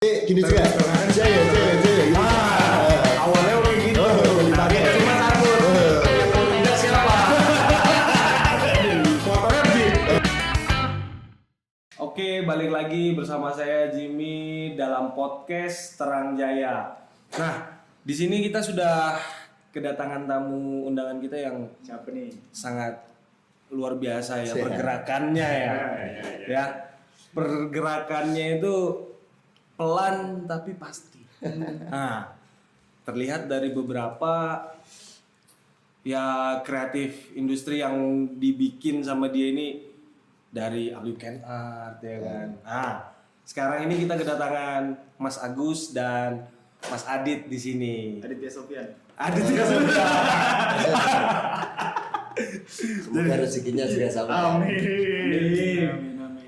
Gini juga. Jaya. Awalnya udah gitu. Pakai Cuma takut. Tidak siapa. Motornya beat. Oke, balik lagi bersama saya Jimmy dalam podcast Terang Jaya. Nah, di sini kita sudah kedatangan tamu undangan kita yang Siapa nih? sangat luar biasa ya Siap. pergerakannya ya. Ya. Pergerakannya itu pelan tapi pasti. Nah, terlihat dari beberapa ya kreatif industri yang dibikin sama dia ini dari All You Can Art ya kan. Nah, sekarang ini kita kedatangan Mas Agus dan Mas Adit di sini. Aditya Sofyan. Adit ya sudah. Semoga rezekinya juga sama. Amin.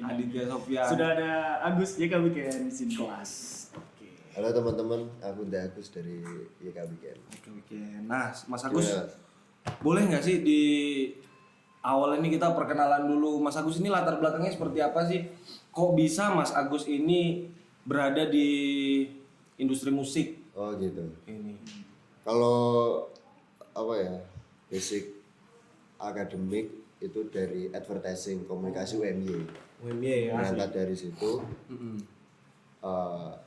Aditya Sofyan. Sudah ada Agus JK Weekend di sini kelas. Oke. Halo teman-teman, aku Nda Agus dari YK Weekend. Oke. Nah, Mas Agus, Gimana? boleh nggak sih di awal ini kita perkenalan dulu. Mas Agus ini latar belakangnya seperti apa sih? Kok bisa Mas Agus ini berada di industri musik Oh gitu. ini? Kalau apa ya, basic akademik itu dari advertising komunikasi UMY. UMY ya. Berangkat dari situ. Mm-mm.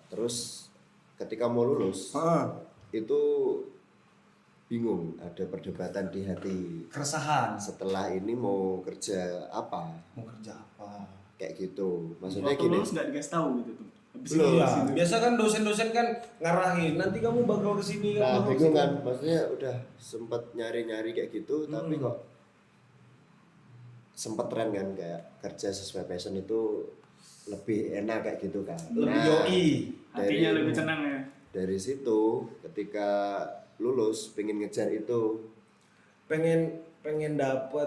Terus ketika mau lulus Heeh. itu bingung, ada perdebatan di hati. Keresahan. Setelah ini mau kerja apa? Mau kerja apa? Kayak gitu. Maksudnya Waktu gini. lulus nggak dikasih tahu gitu tuh. Habis Belum. lulus Iya, gitu. biasa kan dosen-dosen kan ngarahin, nanti kamu bakal kesini, Nah, bakal bingung kesini. kan, maksudnya udah sempet nyari-nyari kayak gitu, tapi kok sempet tren kan kayak kerja sesuai passion itu lebih enak kayak gitu kan. Lebih Nah, yoi. Hatinya dari- lebih tenang ya. Dari situ, ketika lulus pengen ngejar itu, Pengen dapet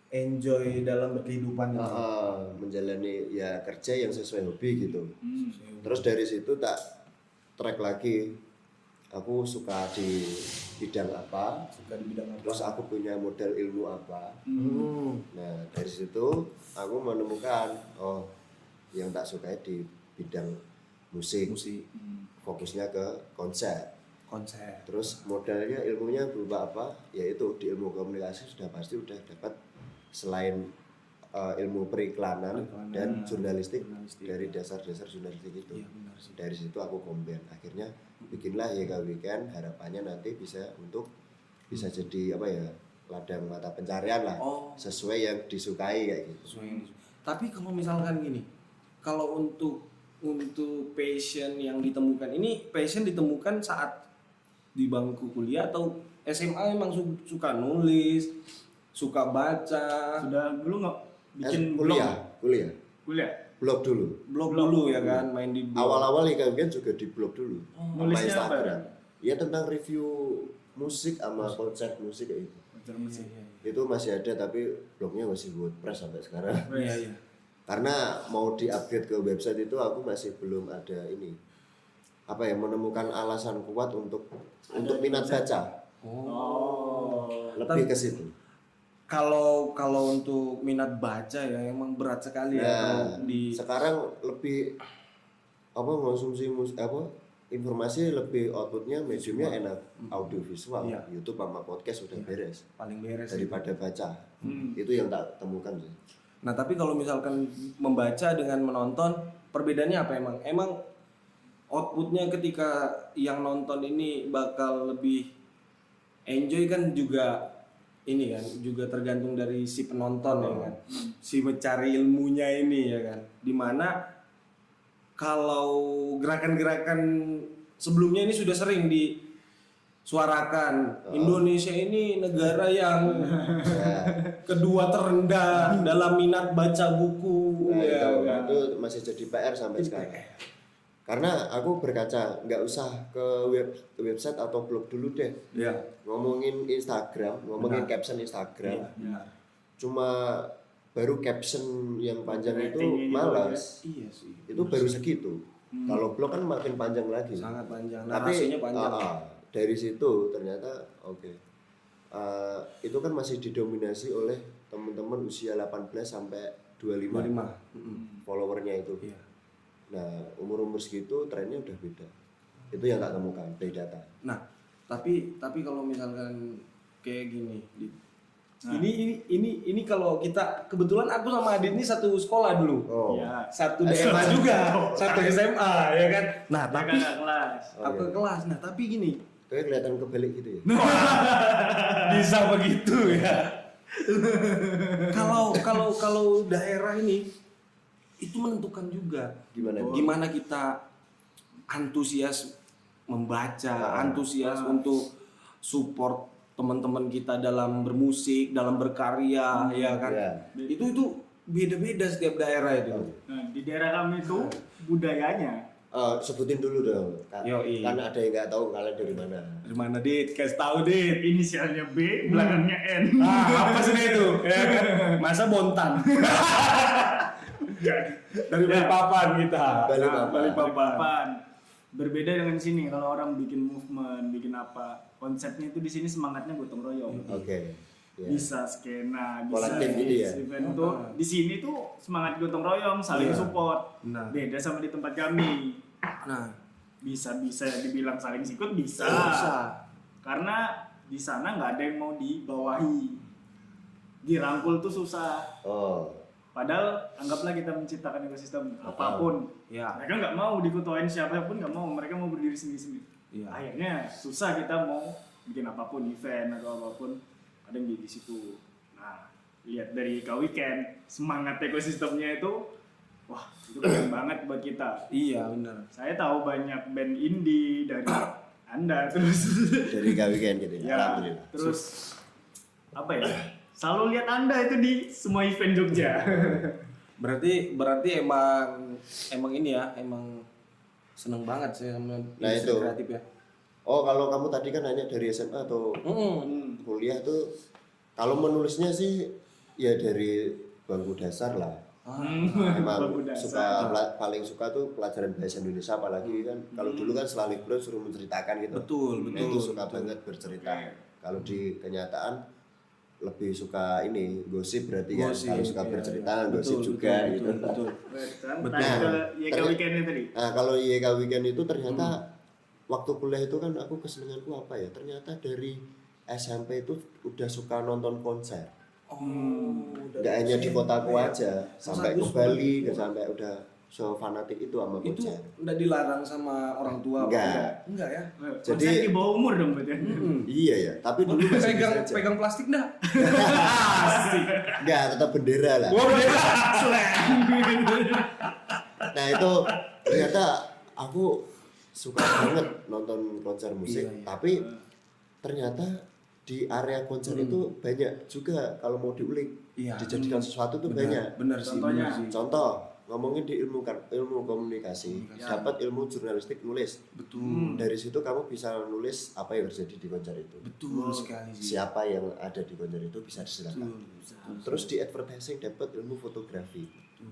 enjoy dalam berkehidupan itu. menjalani ya kerja yang sesuai hobi gitu. Hmm. Terus dari situ tak track lagi, aku suka di bidang apa, Suka di bidang apa? terus aku punya modal ilmu apa. Hmm. Nah dari situ aku menemukan oh yang tak sukai di bidang musik, Musik, fokusnya ke konsep. konser. Terus modalnya ilmunya berupa apa? Yaitu di ilmu komunikasi sudah pasti udah dapat selain ilmu periklanan dan jurnalistik, Jurnalistik. dari dasar-dasar jurnalistik itu. Iya benar sih. Dari situ aku combine. Akhirnya bikinlah YK Weekend, harapannya nanti bisa jadi apa ya? Ladang mata pencarian lah. Oh. Sesuai yang disukai kayak gitu. Sesuai ini. Tapi kalau misalkan gini, kalau untuk passion yang ditemukan ini, passion ditemukan saat di bangku kuliah atau SMA emang suka nulis, suka baca, Sudah dulu nggak bikin kuliah. Kuliah. Blog dulu. blog dulu ya kan, main di blog. Awal-awal YK Weekend juga di blog dulu. Sama Nulisnya apa Instagram. ya? Ya tentang review musik sama konsep musik kayak gitu. Belajar musik. Itu masih ada tapi blognya masih WordPress sampai sekarang. Iya. Karena mau di-upgrade ke website itu aku masih belum ada ini. Apa ya, menemukan alasan kuat untuk minat baca. Oh. Lebih ke situ. Kalau untuk minat baca ya emang berat sekali ya Nah, kalau di sekarang lebih apa konsumsi informasi lebih outputnya mediumnya enak, audiovisual, Iya. YouTube sama podcast udah beres paling beres sih. daripada baca. Itu yang tak temukan sih. Nah, tapi kalau misalkan membaca dengan menonton, perbedaannya apa emang? Emang outputnya ketika yang nonton ini bakal lebih enjoy kan juga ini kan, juga tergantung dari si penonton ya kan. Si mencari ilmunya ini ya kan. Dimana kalau gerakan-gerakan sebelumnya ini sudah sering disuarakan, Indonesia ini negara yang kedua terendah dalam minat baca buku. Nah, Ya, itu masih jadi PR sampai sekarang. Karena aku berkaca, nggak usah ke website atau blog dulu deh. Ya. Ngomongin Instagram, ngomongin caption Instagram. Benar. Cuma baru caption yang panjang itu Ratingnya gitu malas. Iya sih. Itu baru segitu. Kalau blog kan makin panjang lagi. Sangat panjang. Tapi Narasinya panjang. dari situ ternyata oke. Itu kan masih didominasi oleh teman-teman usia 18 sampai 25. 25. Followernya itu. Iya. Nah, umur segitu trennya udah beda. Itu yang tak temukan dari data. Nah, tapi kalau misalkan kayak gini, Nah. ini kalau kita kebetulan aku sama Adit ini satu sekolah dulu. Oh. Iya. Satu daerah juga, satu SMA ya kan. Nah, Dia tapi kakak kelas. Oh, aku iya. ke kelas. Nah, tapi gini, Kayak kelihatan kebalik gitu ya. bisa begitu ya. Kalau daerah ini itu menentukan juga gimana kita antusias membaca, antusias untuk support teman-teman kita dalam bermusik, dalam berkarya, ya kan. Iya. Itu beda-beda setiap daerah itu. Nah, di daerah kami itu budayanya Sebutin dulu dong. Yoi. Karena ada yang nggak tahu kalian dari mana. Dari mana Dit? Kasih tahu Dit. inisialnya B, belakangnya N. Ah, apa sih itu? Ya kan? Masa Bontan. Dari Balikpapan kita. Balikpapan. Berbeda dengan sini kalau orang bikin movement, bikin apa, konsepnya itu di sini semangatnya gotong royong. Oke. Ya. Bisa skena, bisa Kolektif gitu ya? event tuh di sini tuh semangat gotong royong, saling Iya. support. Nah. Beda sama di tempat kami. Nah, Bisa dibilang saling sikut bisa. bisa. Karena di sana nggak ada yang mau dibawahi. Dirangkul tuh susah. Oh. Padahal anggaplah kita menciptakan ekosistem apapun. Ya. Mereka nggak mau diketuain siapapun, nggak mau. Mereka mau berdiri sendiri-sendiri. Iya. Akhirnya susah kita mau bikin apapun, event atau apapun. Kadang di situ. Nah, lihat dari Ika Weekend, semangat ekosistemnya itu, wah itu keren banget buat kita. Iya, benar. Saya tahu banyak band indie dari Anda terus. Dari weekend gitu ya. Ya, Alhamdulillah. terus apa ya? Selalu lihat Anda itu di semua event Jogja. Berarti emang ini ya, emang seneng banget sih sama Nah, industri itu. kreatif ya. Oh, kalau kamu tadi kan nanya dari SMA atau kuliah tuh, kalau menulisnya sih ya dari bangku dasar lah. Emang Bangku dasar. suka paling suka tuh pelajaran bahasa Indonesia, apalagi kan kalau dulu kan setelah libur suruh menceritakan gitu. Betul. Nah, itu suka banget bercerita. Kalau di kenyataan lebih suka ini gosip berarti kan. Gosip, Kalau suka iya, bercerita iya. gosip Betul, juga betul, gitu. betul. Betul. Tanya ke YK Weekendnya tadi. Nah, kalau YK Weekend itu ternyata waktu kuliah itu kan aku kesenanganku apa ya? Ternyata dari SMP itu udah suka nonton konser. Nggak hanya di kotaku aja, sampai ke Bali, sampai udah so fanatik itu sama Itu konser. udah dilarang sama orang tua? Enggak. Enggak ya? Jadi- Konser di bawah umur dong berarti. Iya ya, tapi dulu masih bisa aja. pegang plastik dah. Enggak, tetap bendera lah. Wah, beda. Nah itu ternyata aku suka banget nonton konser musik, Iya, iya. tapi ternyata di area konser itu banyak juga kalau mau diulik, Iya. dijadikan sesuatu tuh banyak. Benar sih. Contohnya? benar sih. Contoh, ngomongin di ilmu komunikasi, dapat ilmu jurnalistik nulis. Betul. Dari situ kamu bisa nulis apa yang terjadi di konser itu. Betul sekali sih. Siapa yang ada di konser itu bisa disertakan. Terus di advertising dapat ilmu fotografi.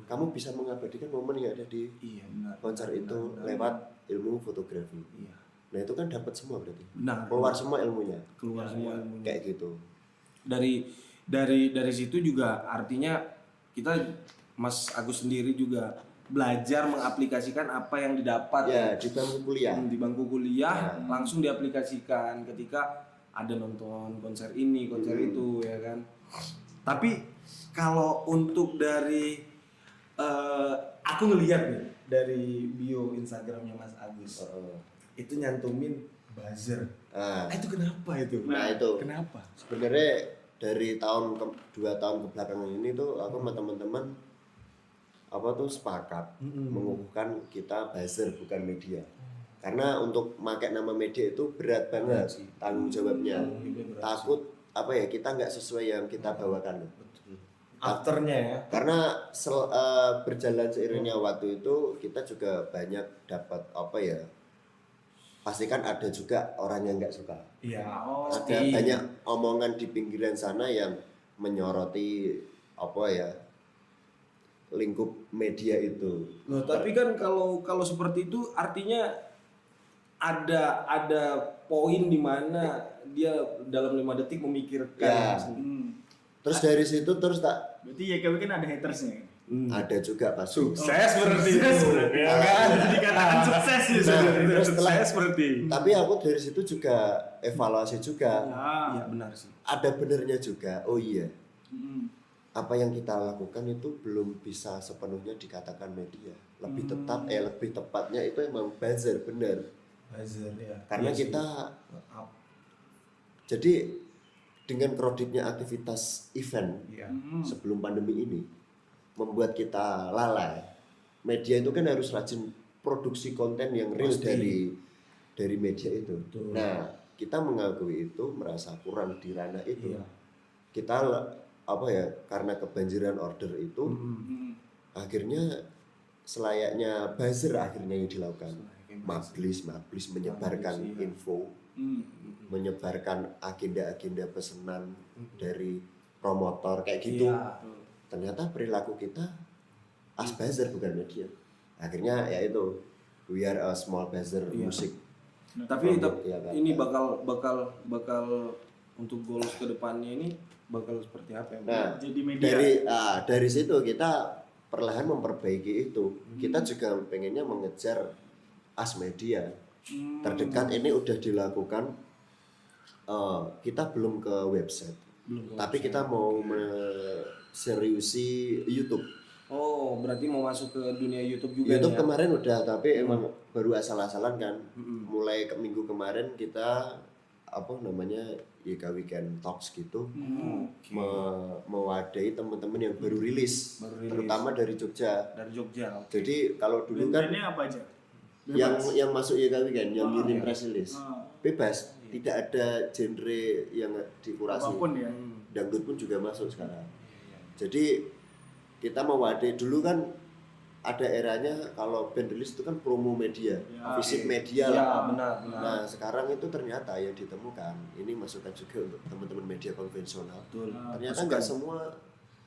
Kamu bisa mengabadikan momen yang ada di Iya, benar. konser itu lewat ilmu fotografi. Iya. Nah itu kan dapat semua berarti. Benar. Keluar semua ilmunya. Keluar semua ilmunya. Kayak gitu. Dari situ juga artinya kita Mas Agus sendiri juga belajar mengaplikasikan apa yang didapat Ya di bangku kuliah. di bangku kuliah langsung diaplikasikan ketika ada nonton konser ini konser itu ya kan. Tapi kalau untuk dari aku ngelihat nih dari bio Instagramnya Mas Agus itu nyantumin buzzer. Nah, Itu kenapa itu? nah itu Kenapa? sebenarnya dari 2 tahun kebelakangan ini tuh aku sama teman-teman apa tuh sepakat mengukuhkan kita buzzer bukan media. Karena untuk pakai nama media itu berat banget tanggung jawabnya. Takut apa ya kita nggak sesuai yang kita bawakan. Afternya ya. Karena berjalan seiringnya waktu itu kita juga banyak dapat apa ya, pastikan ada juga orang yang nggak suka. Iya. Ada banyak omongan di pinggiran sana yang menyoroti apa ya lingkup media itu. Loh, tapi kan kalau seperti itu artinya ada poin di mana dia dalam 5 detik memikirkan. Ya. Terus dari situ terus tak Berarti YK Weekend ada hatersnya. ada juga pasti. Sukses berarti. Ya kan? Dikatakan sukses ya Nah, sudah. terus setelah Sukses berarti. tapi aku dari situ juga evaluasi juga, Ah. Iya benar sih. ada benernya juga. Oh iya, Mm. apa yang kita lakukan itu belum bisa sepenuhnya dikatakan media. Lebih tepatnya itu emang buzzer, bener. Buzzer ya. Karena Iya sih. kita jadi dengan kreditnya aktivitas event Iya. sebelum pandemi ini membuat kita lalai. Media itu kan harus rajin produksi konten yang real Pasti. dari media itu. Betul. Nah, kita mengakui itu, merasa kurang di ranah itu. Iya. Kita apa ya, karena kebanjiran order itu Mm. akhirnya selayaknya buzzer akhirnya yang dilakukan. Mablis menyebarkan Mablis, iya. info, Mm. menyebarkan agenda-agenda pesanan dari promotor kayak gitu. Iya. Ternyata perilaku kita as buzzer bukan media. Akhirnya ya itu, we are a small buzzer Iya. musik. Tapi Iya, kan? ini bakal untuk goals ke depannya ini bakal seperti apa ya? Nah, Jadi media. dari situ kita perlahan memperbaiki itu. Kita juga pengennya mengejar as media. Terdekat ini udah dilakukan, kita belum ke website. Tapi kita mau seriusi YouTube. Oh, berarti mau masuk ke dunia YouTube juga YouTube nih ya? kemarin udah, tapi emang baru asal-asalan kan. Mulai ke minggu kemarin kita apa namanya YK Weekend Talks gitu, mewadahi teman-teman yang baru rilis, terutama dari Jogja. Dari Jogja. Oke. Jadi kalau dulu kan Brand-brandnya apa aja? yang masuk YK Weekend, yang ngirim press release, Ah. bebas, tidak ada genre yang dikurasi. Apapun ya. Dangdut pun juga masuk sekarang. Jadi kita mewadahi, dulu kan ada eranya kalau band rilis itu kan promo media, Ya, visit media Iya, lah. benar. Nah sekarang itu ternyata yang ditemukan, ini masukan juga untuk teman-teman media konvensional. Betul. Ternyata nggak semua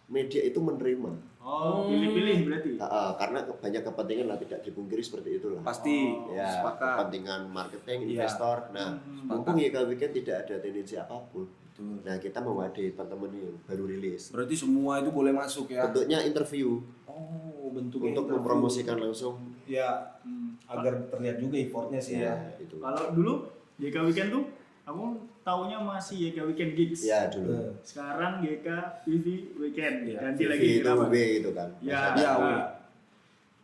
media itu menerima. Oh, pilih-pilih berarti. Karena banyak kepentingan lah, tidak dipungkiri seperti itulah. Pasti. Ya, Sepakat. kepentingan marketing, Iya. investor. Nah, mumpung YK Weekend tidak ada tendensi apapun. Betul. Nah, kita mewadahi teman-teman yang baru rilis. Berarti semua itu boleh masuk ya? Bentuknya interview Oh, bentuknya untuk interview. mempromosikan langsung. Ya, agar terlihat juga effortnya sih ya. Itu. Kalau dulu YK Weekend tuh aku taunya masih YK Weekend Gigs. Ya dulu. Sekarang YK TV Weekend. Iya, Ganti TV lagi itu kenapa? W itu kan. Ya, Maksudnya Ya, W.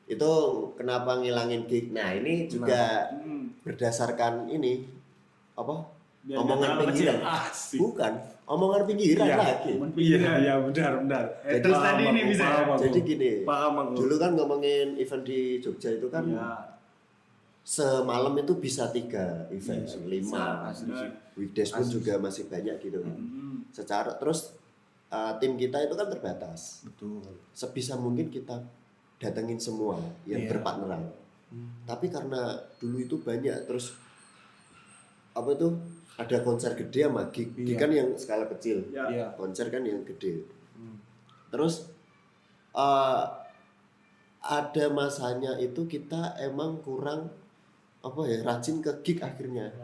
itu kenapa ngilangin gig? Nah, ini juga berdasarkan ini apa? Biar Omongan nggak terlalu pinggiran. kecil. Asik. Bukan, omongan pinggiran Iya. lagi. Momen Iya, pinggiran. iya benar. Terus tadi ini bisa ya? Jadi gini, Paham aku. dulu kan ngomongin event di Jogja itu kan Iya. semalam itu bisa 3 event, 5. Asli sih. Weekdays pun juga masih banyak gitu kan. Secara terus tim kita itu kan terbatas. Betul. Sebisa mungkin kita datengin semua yang Iya. berpartneran. Tapi karena dulu itu banyak, terus apa itu ada konser gede sama gig. Gig Iya. kan yang skala kecil. Ya. Iya. Konser kan yang gede. Terus ada masanya itu kita emang kurang apa ya, rajin ke gig akhirnya.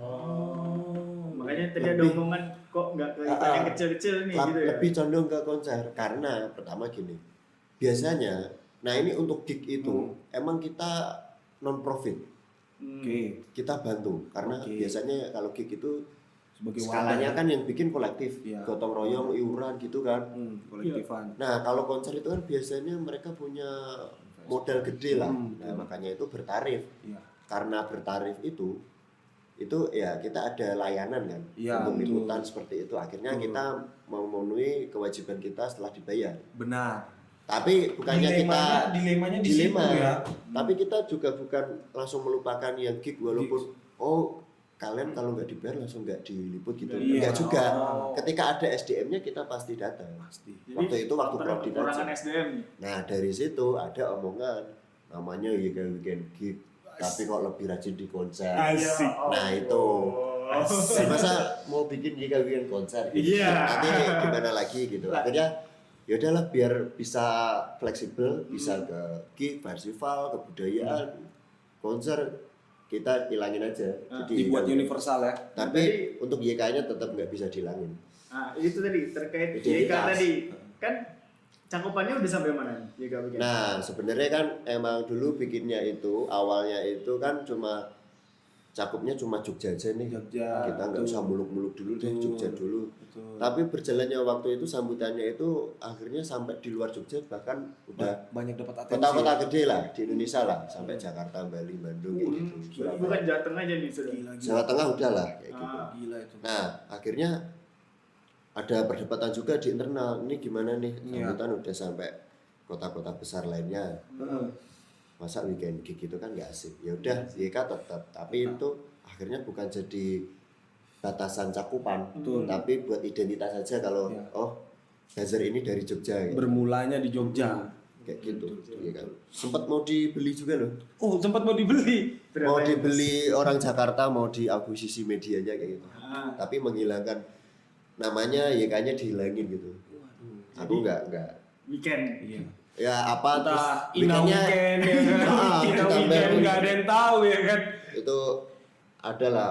Makanya tadi ada Lebih- omongan kok nggak ke event yang kecil-kecil nih gitu ya. Lebih condong ke konser karena pertama gini, biasanya nah ini untuk gig itu emang kita non profit, Oke. kita bantu karena Oke. biasanya kalau gig itu Sebagai skalanya wadah. kan yang bikin kolektif, Iya. gotong royong, iuran gitu kan. Kolektifan. Nah kalau konser itu kan biasanya mereka punya modal gede lah. Hmm, Nah makanya itu bertarif. Iya. Karena bertarif itu ya kita ada layanan kan Iya, untuk betul. liputan seperti itu. Akhirnya kita memenuhi kewajiban kita setelah dibayar. Benar. Tapi bukannya Dilemanya di situ dilema, ya. tapi kita juga bukan langsung melupakan yang gig walaupun kalian kalau nggak dibayar langsung nggak diliput gitu. Iya. Enggak juga. Oh. Ketika ada SDM-nya kita pasti datang. Pasti. Waktu itu waktu ada Prodit kekurangan aja. SDM nih. Nah dari situ ada omongan namanya YK Weekend Gig, tapi kok lebih rajin di konser. Asik. Nah itu masa mau bikin YK Weekend konser gitu. Iya. Nanti gimana lagi gitu. Akhirnya ya udahlah biar bisa fleksibel, bisa ke gig, festival, kebudayaan, konser kita hilangin aja. Jadi Dibuat universal ya. tapi untuk YK-nya tetap nggak bisa dihilangin. Nah, itu tadi terkait YK Identitas. tadi kan cakupannya udah sampai mana nih JK Weekend? Nah, sebenarnya kan emang dulu bikinnya itu awalnya itu kan cuma cakupnya cuma Jogja aja nih. Jogja, Kita nggak betul. usah muluk-muluk dulu deh, Betul. Jogja dulu. Betul. Tapi berjalannya waktu itu sambutannya itu akhirnya sampai di luar Jogja, bahkan udah banyak dapat atensi. kota-kota gede lah di Indonesia lah, sampai Jakarta, Bali, Bandung kayak gitu. Bukan Jateng aja nih sudah. Gila, Jawa Tengah udah lah kayak gitu. gila itu. Nah, akhirnya ada perdebatan juga di internal. Ini gimana nih? Iya. Sambutan udah sampai kota-kota besar lainnya. Masa weekend gig itu kan nggak asik. Ya udah, YK tetap. Tapi itu akhirnya bukan jadi batasan cakupan, tapi buat identitas saja kalau Iya. oh buzzer ini dari Jogja gitu. Bermulanya di Jogja. Kayak gitu. Iya kan. Sempat mau dibeli juga loh. Oh, sempat mau dibeli. Mau dibeli orang Jakarta, mau diakuisisi medianya kayak gitu. Ah. Tapi menghilangkan namanya YK-nya dihilangin gitu. Aku nggak Weekend. Iya. ya apa Entah terus Ina weekendnya Weekend ya kan. Ah, Ina ditambah Weekend nggak ada yang tahu ya kan. itu adalah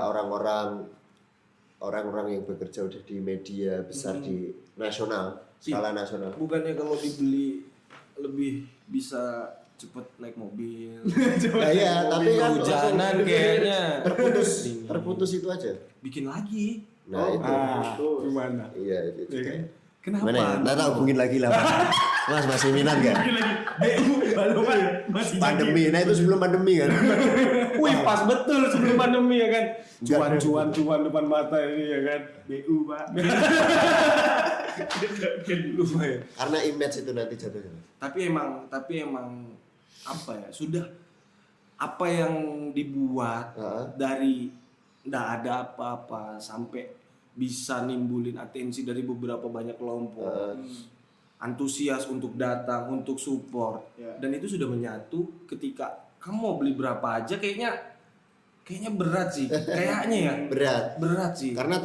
orang-orang yang bekerja udah di media besar di nasional, skala nasional. Bukannya kalau dibeli lebih bisa cepet naik mobil. Nah, iya, tapi kan Hujanan langsung kayaknya. terputus itu aja. Bikin lagi. Nah, itu. Gimana? Iya, itu. Kenapa? Mana ya? Ntar hubungin lagi lah. Mas masih minat nggak? Balongan masih Pandemi, nah itu sebelum pandemi kan. Wih, pas betul sebelum pandemi ya kan. Cuan depan mata ini ya kan. BU, Pak. Lumayan. Karena image itu nanti jatuhnya. Tapi emang apa ya? Sudah apa yang dibuat Heeh. dari nggak ada apa-apa sampai bisa nimbulin atensi dari beberapa banyak kelompok. Antusias untuk datang, untuk support. Ya. Dan itu sudah menyatu ketika kamu mau beli berapa aja kayaknya berat sih. Kayaknya ya. Berat sih. Karena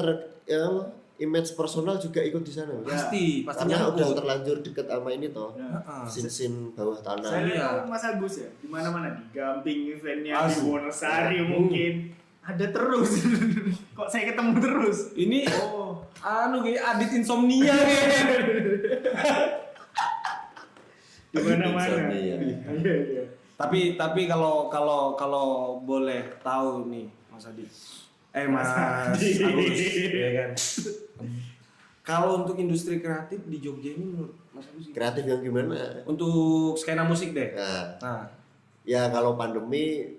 image personal juga ikut di sana. Pasti Karena nyangkut. udah terlanjur deket sama ini toh. Heeh. Sin bawah tanah. Saya Iya. lihat Mas Agus ya, di mana-mana di Gamping eventnya, di Asu. Wonosari mungkin ada terus. Kok saya ketemu terus? Ini kayak Adit insomnia kayaknya. Di mana-mana. Insomnia. Iya. Tapi kalau boleh tahu nih Mas Adit. Mas Agus, ya kan. Kalau untuk industri kreatif di Jogja ini menurut Mas Agus Kreatif yang gimana? untuk skena musik deh. Nah, Nah, ya kalau pandemi,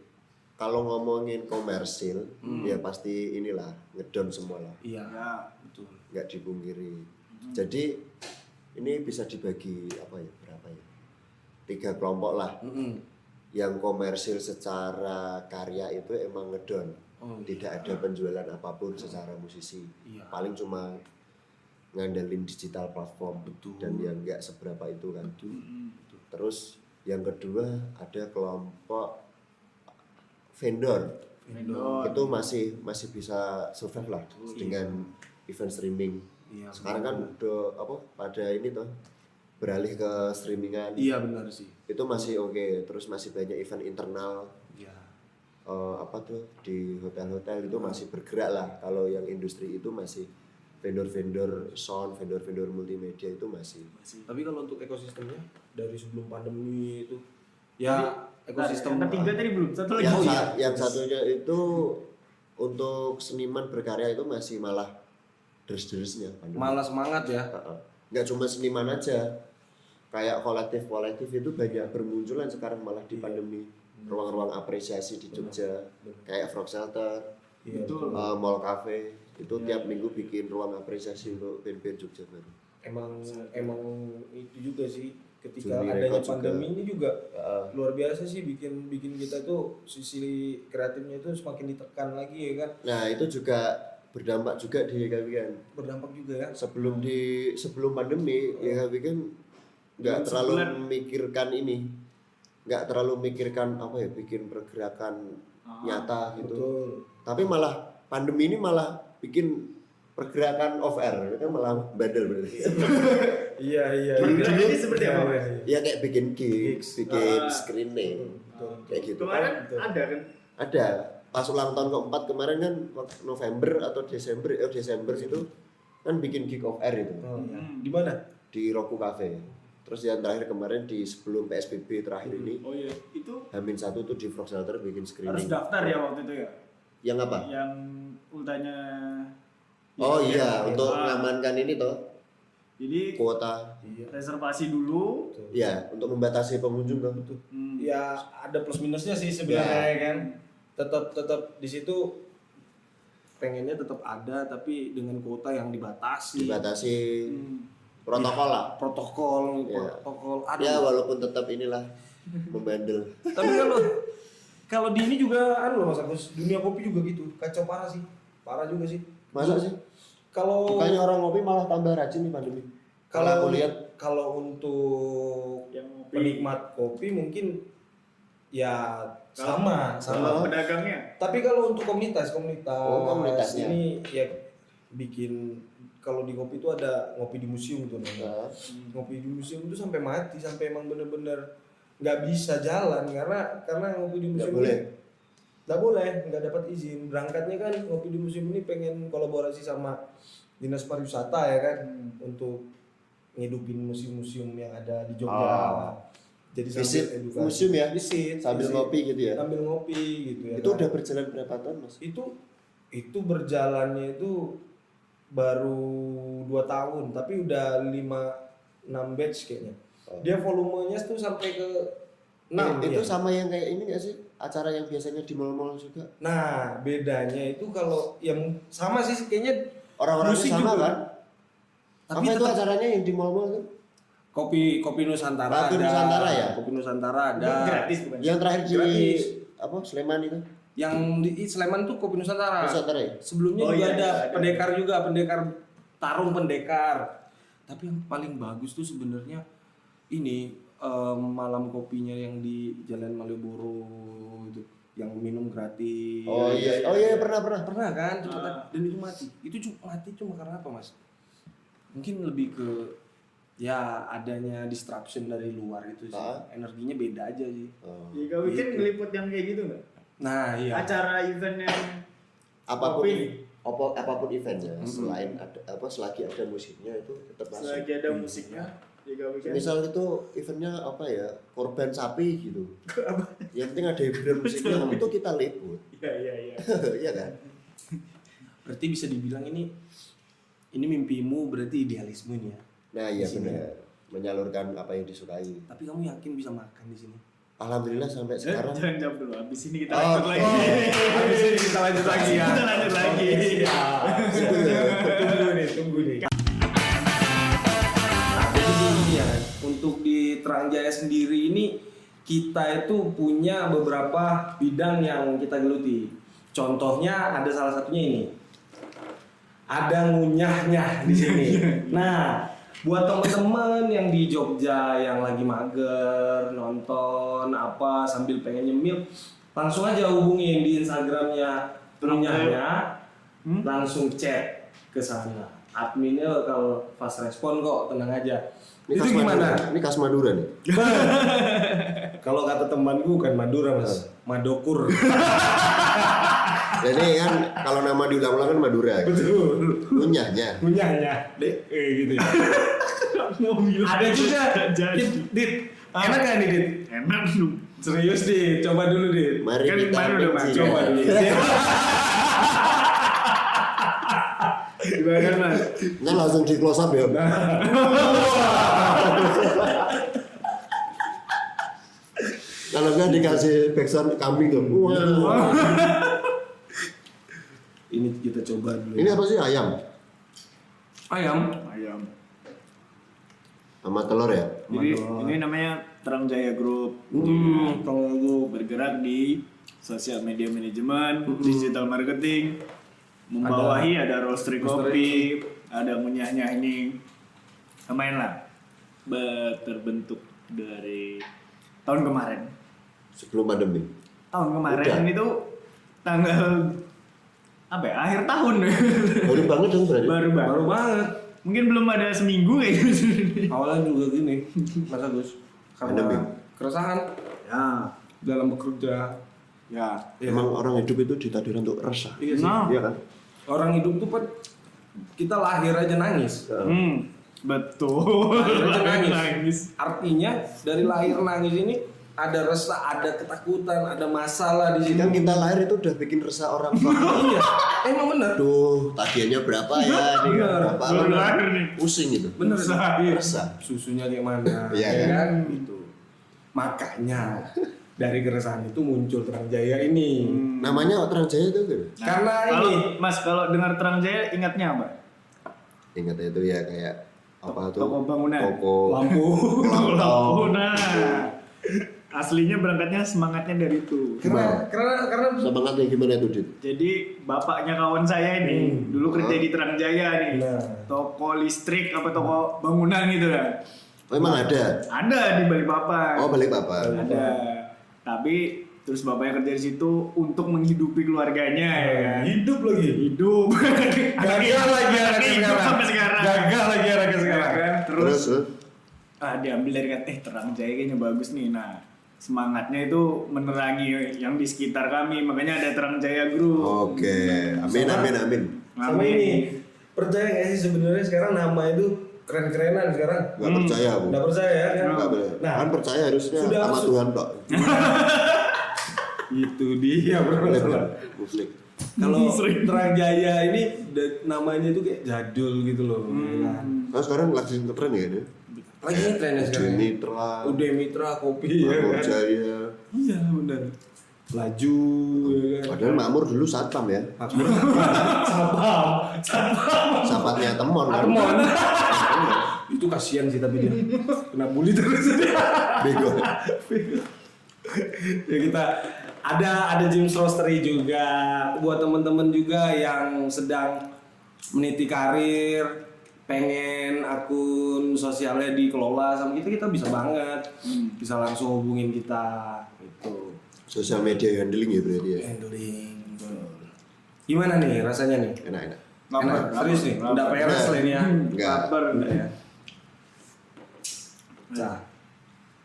kalau ngomongin komersil, ya pasti inilah ngedon semua lah, iya, Ya. betul. nggak dipungkiri. Jadi ini bisa dibagi apa ya, berapa ya? 3 kelompok lah. Yang komersil secara karya itu emang ngedon, tidak ada penjualan apapun secara musisi. Iya. Paling cuma ngandelin digital platform. Betul. Dan yang nggak seberapa itu kan. Terus yang kedua ada kelompok vendor. Itu masih bisa survive lah dengan event streaming. Iya, Sekarang kan udah pada ini tuh beralih ke streamingan. Iya benar sih. Itu masih oke. Terus masih banyak event internal Iya. di hotel-hotel itu masih bergerak lah. Kalau yang industri itu masih vendor-vendor sound, vendor-vendor multimedia itu masih. Tapi kalau untuk ekosistemnya dari sebelum pandemi itu ya ekosistem Yang ketiga tadi belum, satu lagi. Yang satunya itu untuk seniman berkarya itu masih malah deres-deresnya pandemi. malah semangat ya. Nggak cuma seniman aja, kayak kolektif itu banyak bermunculan sekarang malah di pandemi. Ruang-ruang apresiasi di Jogja, kayak Frog Shelter, Betul. Mall Cafe, itu tiap minggu bikin ruang apresiasi untuk band-band Jogja baru. Emang itu juga sih ketika Juni adanya Records pandemi juga. ini juga luar biasa sih bikin kita tuh sisi kreatifnya itu semakin ditekan lagi ya kan. Nah itu juga berdampak juga di YK Weekend. Berdampak juga ya. Sebelum pandemi YK Weekend nggak terlalu memikirkan ini, nggak terlalu memikirkan apa ya, bikin pergerakan nyata gitu. Betul. Tapi malah pandemi ini malah bikin pergerakan off air, itu malah bandel berarti. Iya. Pergerakan ini seperti apa, Mas? Ya kayak bikin gigs, bikin screening, kayak gitu. Kemarin ada kan? Ada pas ulang tahun keempat kemarin kan November atau Desember itu kan bikin gig off air itu Di mana? di Roku Cafe. Terus yang terakhir kemarin di sebelum PSBB terakhir ini, Oh iya, itu H-1 tuh di Frog Shelter bikin harus screening. daftar ya waktu itu ya. Yang apa? Yang ultanya. Oh iya, iya. untuk mengamankan ini toh Jadi kuota. reservasi dulu. Ya, untuk membatasi pengunjung kan. Hmm. Ya ada plus minusnya sih sebenarnya ya kan. Tetap di situ pengennya tetap ada tapi dengan kuota yang dibatasi. Dibatasi Hmm. protokol lah. Protokol, Ya. protokol. Aduh. Ya walaupun tetap inilah membandel. Tapi kalau di ini juga loh Mas Agus, dunia kopi juga gitu. Kacau parah sih. Parah juga sih. Masa sih? Kalau Bukannya orang ngopi malah tambah rajin nih pandemi. Kalau aku lihat kalau untuk Yang kopi. penikmat kopi mungkin ya sama. Kalau pedagangnya. Tapi kalau untuk komunitasnya ini ya bikin kalau di kopi itu ada ngopi di museum tuh namanya. Ngopi di museum itu sampai mati, sampai emang bener-bener nggak bisa jalan karena ngopi di museum nggak boleh, nggak dapat izin. Berangkatnya kan ngopi di museum ini pengen kolaborasi sama dinas pariwisata ya kan untuk ngidupin museum-museum yang ada di Jogja. Jadi visit sambil edukasi. museum ya? Visit, Sambil ngopi gitu ya? Sambil ngopi gitu ya. Itu kan. udah berjalan berapa tahun Mas? Itu berjalannya itu baru 2 tahun tapi udah 5-6 batch kayaknya. Dia volumenya tuh sampai ke 6 itu ya. sama yang kayak ini nggak sih? Acara yang biasanya di mall-mall juga? Nah, bedanya itu kalau yang sama sih kayaknya Orang-orangnya musik sama juga. kan? Tapi Apa itu tetap- acaranya yang di mall-mall tuh? Kopi Nusantara Kopi ada. Nusantara ya? Kopi Nusantara ada. Gratis bukan? Yang terakhir di Gratis. apa Sleman itu? Yang di Sleman tuh Kopi Nusantara. Nusantara ya? Sebelumnya Oh juga iya, ada ada. pendekar tarung pendekar. Tapi yang paling bagus tuh sebenarnya ini malam kopinya yang di Jalan Malioboro itu yang minum gratis. Oh iya pernah. Pernah kan? Dan itu mati. Itu mati cuma karena apa, Mas? Mungkin lebih ke ya adanya disruption dari luar itu sih. Energinya beda aja sih. Oh. Jadi kau weekend Gitu. ngeliput yang kayak gitu nggak? Nah, iya. Acara event yang Apapun kopi. apapun eventnya, selain ada selagi ada musiknya itu tetap masuk. Selagi ada musiknya. Jadi kau weekend. Misal itu eventnya apa ya, korban sapi gitu. Yang penting ada hiburan musiknya, itu kita liput. Iya. Iya kan? Berarti bisa dibilang ini mimpimu berarti idealismenya. Nah iya Di sini. benar, menyalurkan apa yang disukai. Tapi kamu yakin bisa makan di sini? Alhamdulillah sampai sekarang. Jangan jawab dulu. Abis ini kita Oh, lanjut lagi. Habis ini kita lanjut lagi ya. Kita lanjut lagi. Tunggu nih. Nah, jadi gini ya, untuk di Terang Jaya sendiri ini kita itu punya beberapa bidang yang kita geluti. Contohnya ada salah satunya ini. Ada ngunyahnya di sini. Nah, buat teman-teman yang di Jogja yang lagi mager nonton apa sambil pengen nyemil, langsung aja hubungin di Instagramnya ngunyahnya, langsung chat ke sana. Adminnya kalau fast respon kok, tenang aja. Ini Itu khas gimana? Madura. Ini khas Madura nih. Kalau kata temanku bukan Madura mas, Madokur. Jadi kan kalau nama diulang-ulang kan Madura. Betul. Ngunyahnya. Ngunyahnya, gitu ya. Ada juga, Dit. Enak kan nih Dit? Enak lu. Serius Dit, coba dulu Dit. Mari Kan kita kemarin udah mencintai. Coba dulu. Gimana kan mas? Nah langsung di close up ya. Kalau nggak dikasih backsound kambing tuh. Wow. Ini kita coba dulu. Ini apa sih ayam? Ayam. Ayam. Sama telur ya? Jadi ini namanya Terang Jaya Group. Kalau Bergerak di sosial media manajemen, digital marketing, membawahi ada roastery kopi, ada ngunyahnya ini, lumayan lah. Terbentuk dari tahun kemarin. Sebelum pandemi. Tahun kemarin Udah. itu tanggal apa ya? Akhir tahun. Baru banget dong berarti. baru banget. Mungkin belum ada seminggu kayak gitu. Awalnya juga gini, Mas Agus. Pandemi. Karena keresahan Ya, dalam bekerja. ya. Emang orang hidup itu ditakdirkan untuk resah. Iya sih. Nah. Iya kan? Orang hidup tuh kan kita lahir aja nangis. Betul. Akhirnya nangis. Nangis. Artinya dari lahir nangis ini ada resah, ada ketakutan, ada masalah di sini. Kan kita lahir itu udah bikin resah orang tua. Iya, emang bener. Aduh, tagihannya berapa ya? Nih, Bener. berapa Baru lama? lahir nih. Pusing gitu. Bener. Resah. Resah. Susunya kayak mana? Iya, ya kan? kan? Gitu. Makanya dari keresahan itu muncul Terang Jaya ini. Namanya Terang Jaya itu kan? Karena Kalau ini Mas kalau dengar Terang Jaya ingatnya apa? Ingat itu ya kayak apa tuh? Toko bangunan. Toko lampu. Oh, nah. Aslinya berangkatnya semangatnya dari itu. karena semangatnya gimana itu, Dit? Jadi bapaknya kawan saya ini dulu kerja di Terang Jaya nih. Nah. Toko listrik apa toko bangunan gitu kan. Oh, emang ada? Ada di Balikpapan. Oh, Balikpapan. Ada. Tapi terus bapaknya kerja di situ untuk menghidupi keluarganya ya kan. Hidup lagi. Hidup. Gagal lagi anaknya Hidup sekarang. sampai sekarang. Gagal lagi anaknya Ya sekarang. kan? Terus, Terus diambil dari kata Terang Jaya kayaknya bagus nih. Nah, semangatnya itu menerangi yang di sekitar kami, makanya ada Terang Jaya Group. oke. Amin, amin, amin. Sama ini percaya nggak sih sebenarnya sekarang nama itu keren-kerenan sekarang? Gak percaya, Bu. Nggak percaya ya kan? Nggak percaya. Nah, Kan percaya harusnya sudah- sama Tuhan kok. itu dia bro. Muslim. Kalau Sering. Terang Jaya ini namanya itu kayak jadul gitu loh. ya kan? Nah, sekarang lagi ngetren ya ini. Lagi trennya sekarang. Mitra, Udah Mitra kopi ya Makmur kan? Jaya. Iya benar. Laju ya kan? Padahal Makmur dulu satpam ya. Makmur Sapatnya Temon kan. Atemon. Itu kasihan sih tapi dia kena bully terus. Bego. Ya kita ada James Roastery juga buat temen-temen juga yang sedang meniti karir, pengen akun sosialnya dikelola sama kita bisa banget, bisa langsung hubungin kita gitu. Sosial media handling ya berarti ya. Handling. Gimana nih rasanya nih? Enak-enak. Enak, serius nih, udah peres lah ini ya. Enggak. Sabar. Udah ya. Nah,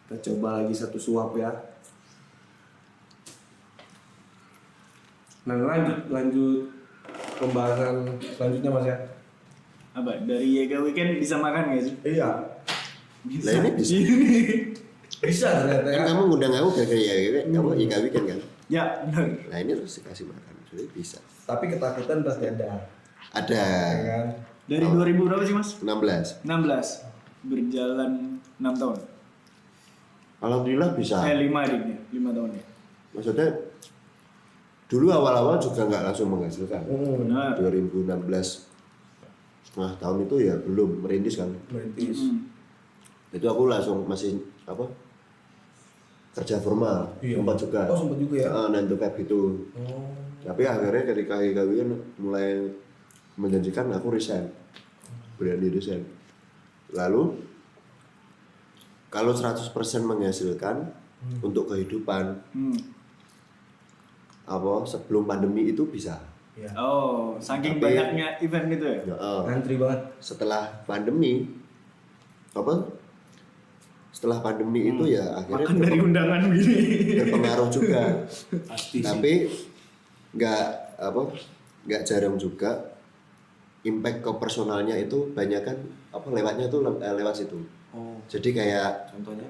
kita coba lagi satu suap ya. Nah lanjut pembahasan selanjutnya mas ya. Apa? Dari Yega Weekend bisa makan gak sih? Iya. Lah ini bisa. Bisa ternyata ya. Kan kamu ngundang aku gara-gara ya, kamu Ika Weekend kan? Ya, benar. Nah ini harus dikasih makan, jadi bisa. Tapi ketakutan pasti ada. Ada Ya kan? Dari 2000 berapa sih Mas? 16. 16. Berjalan 6 tahun. Alhamdulillah bisa. 5 adiknya, 5 tahun ya. Maksudnya dulu awal-awal juga nggak langsung menghasilkan. Benar. 2016 setengah tahun itu ya belum merintis kan. Merintis. Itu aku langsung masih apa kerja formal, Iya. sempat juga. Oh, sempat juga ya? 9 to 5 gitu. Oh. Tapi akhirnya ketika kawin mulai menjanjikan, aku resign, berani resign. Lalu kalau 100% menghasilkan untuk kehidupan apa sebelum pandemi itu bisa. Ya. Oh, saking Tapi- banyaknya event itu ya? Ya, Antri banget. setelah pandemi apa? Setelah pandemi itu ya akhirnya Makan dari undangan gini. berpengaruh juga. Pasti sih. Tapi nggak jarang juga impact ke personalnya itu banyak kan apa lewatnya tuh lewat situ. Oh, Jadi kayak contohnya?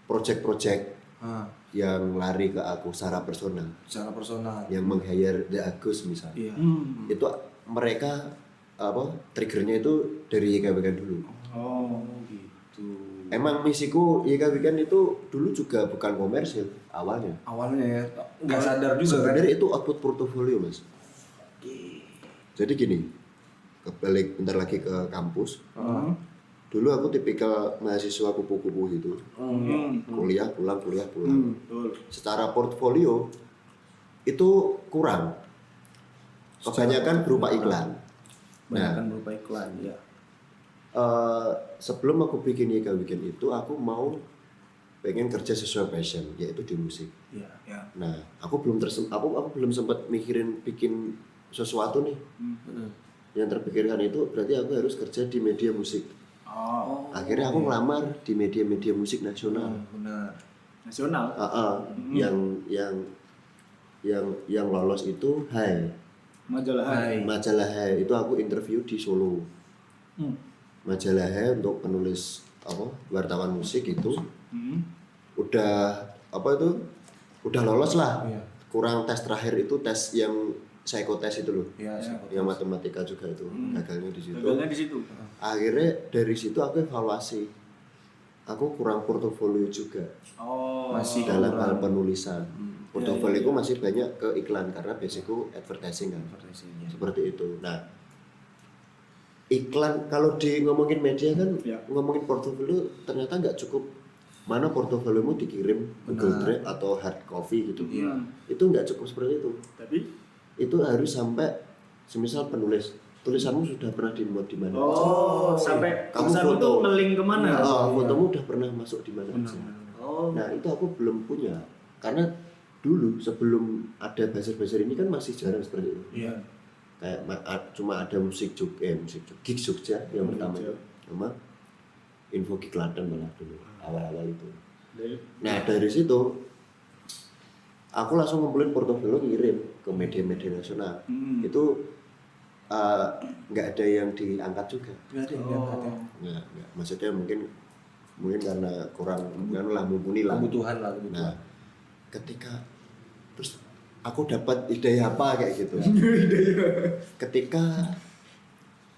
project-project Ah, yang lari ke aku secara personal, secara personal. yang meng-hire The Agus misalnya. Iya. Itu mereka apa triggernya itu dari YK Weekend dulu. Oh, gitu. Emang misiku YK Weekend itu dulu juga bukan komersil awalnya. Awalnya ya, nggak sadar juga kan? Sebenarnya itu output portofolio mas. Jadi gini, kebalik bentar lagi ke kampus. Dulu aku tipikal mahasiswa kupu-kupu gitu. Kuliah pulang, kuliah pulang. betul. Secara portfolio itu kurang. Kebanyakan berupa iklan. Banyak kan berupa iklan ya. Sebelum aku bikin YK Weekend itu aku mau pengen kerja sesuai passion yaitu di musik. Iya. Ya. Nah, aku belum sempat mikirin bikin sesuatu nih. Yang terpikirkan itu berarti aku harus kerja di media musik. Oh, Akhirnya aku ngelamar di media-media musik nasional. Benar. nasional. Yang lolos itu Hai, Majalah Hai. Hai. majalah Hai itu aku interview di Solo. majalahnya untuk penulis apa wartawan musik itu udah apa itu udah lolos lah. Iya. Kurang tes terakhir itu tes yang psikotes itu loh. Iya, Yang matematika juga itu gagalnya di situ. Gagalnya di situ. Akhirnya dari situ aku evaluasi. Aku kurang portofolio juga Oh. Masih dalam kurang. hal penulisan. Portofolio ku masih banyak ke iklan karena basicku advertising kan. Seperti itu. Nah, iklan kalau di ngomongin media kan Ya. ngomongin portofolio ternyata nggak cukup mana portofoliomu dikirim Google Drive atau hard copy gitu. Iya. Itu nggak cukup seperti itu. Tapi Itu harus sampai semisal penulis tulisanmu sudah pernah dimuat di mana aja. oh, sampai Kamu tulisanmu foto. tuh ngeling kemana? Fotomu udah pernah masuk di mana aja. Oh. Nah itu aku belum punya karena dulu sebelum ada buzzer-buzzer ini kan masih jarang seperti itu. Iya. Kayak cuma ada musik Gigs Jogja yang pertama itu sama Info Gig Klaten malah dulu awal-awal itu. Nah dari situ aku langsung ngumpulin portofolio ngirim ke media-media nasional. Itu nggak ada yang diangkat juga. Nggak ada yang diangkat ya. Nggak. Maksudnya mungkin karena kurang mumpuni lah. Kebutuhan lah. Nah, ketika terus aku dapat ide apa kayak gitu. Ketika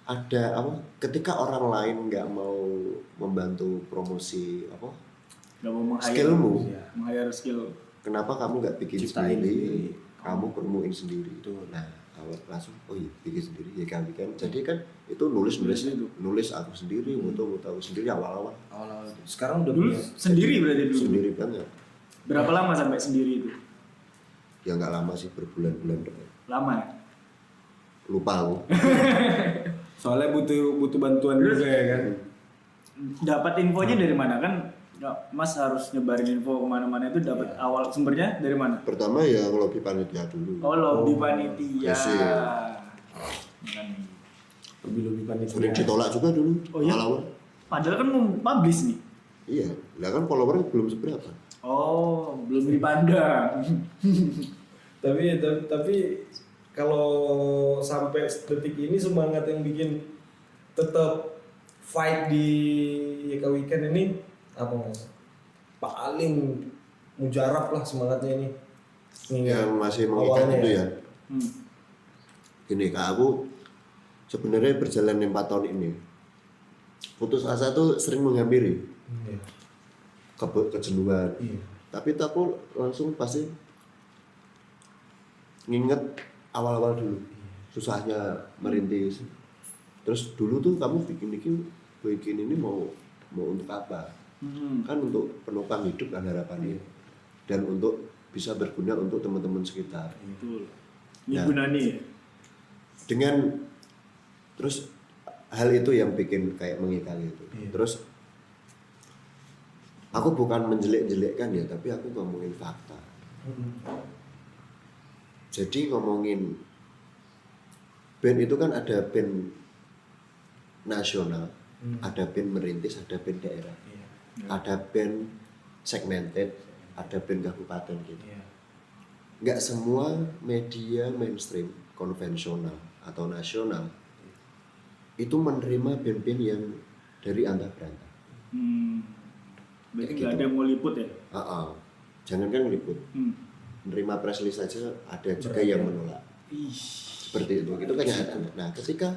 ada apa? Ketika orang lain nggak mau membantu promosi apa? Gak mau Skillmu. meng-hire skill. Kenapa kamu nggak bikin Ciptain sendiri? sendiri. Kamu permuin sendiri itu. Nah, awal langsung oh iya bikin sendiri ya kan. Jadi kan itu nulis aku sendiri, foto aku sendiri awal-awal. Awal-awal itu. Sekarang udah Dulu punya. sendiri berarti dulu. Sendiri banget. Berapa lama sampai sendiri itu? Ya nggak lama sih berbulan-bulan. Lama ya? Lupa aku. Soalnya butuh bantuan juga ya kan. Dapat infonya dari mana kan? Ya, Mas harus nyebarin info kemana-mana itu dapat awal sumbernya dari mana? Pertama ya ngelobi panitia dulu. Oh, lobby panitia. Hasil. Lebih panik. Sering ditolak juga dulu. Oh iya? Awal-awal. Padahal kan mau publish nih. Iya, lah kan follower belum seberapa. Oh, belum dipandang. tapi kalau sampai detik ini semangat yang bikin tetap fight di YK Weekend ini apa mas? Paling mujarab lah semangatnya ini. Yang masih mengikat Awalnya itu ya. Hmm. Gini kak, aku sebenarnya berjalan 4 tahun ini putus asa tuh sering menghampiri Iya. kejenuhan. Iya. Tapi itu aku langsung pasti nginget awal-awal dulu susahnya merintis. Terus dulu tuh kamu bikin ini mau untuk apa? Kan untuk penopang hidup kan harapannya dan untuk bisa berguna untuk teman-teman sekitar. Betul. Ini Ya. gunanya ya? Dengan terus hal itu yang bikin kayak mengikat gitu. Terus aku bukan menjelek-jelekkan ya, tapi aku ngomongin fakta. Jadi ngomongin band itu kan ada band nasional, ada band merintis, ada band daerah, ada band segmented, ada band kabupaten gitu. Nggak semua media mainstream konvensional atau nasional itu menerima band-band yang dari antah berantah. Berarti Kayak nggak gitu. ada yang mau liput ya? Jangan kan ngeliput, Hmm. menerima press release saja ada juga yang menolak. Seperti itu kenyataan. Nah ketika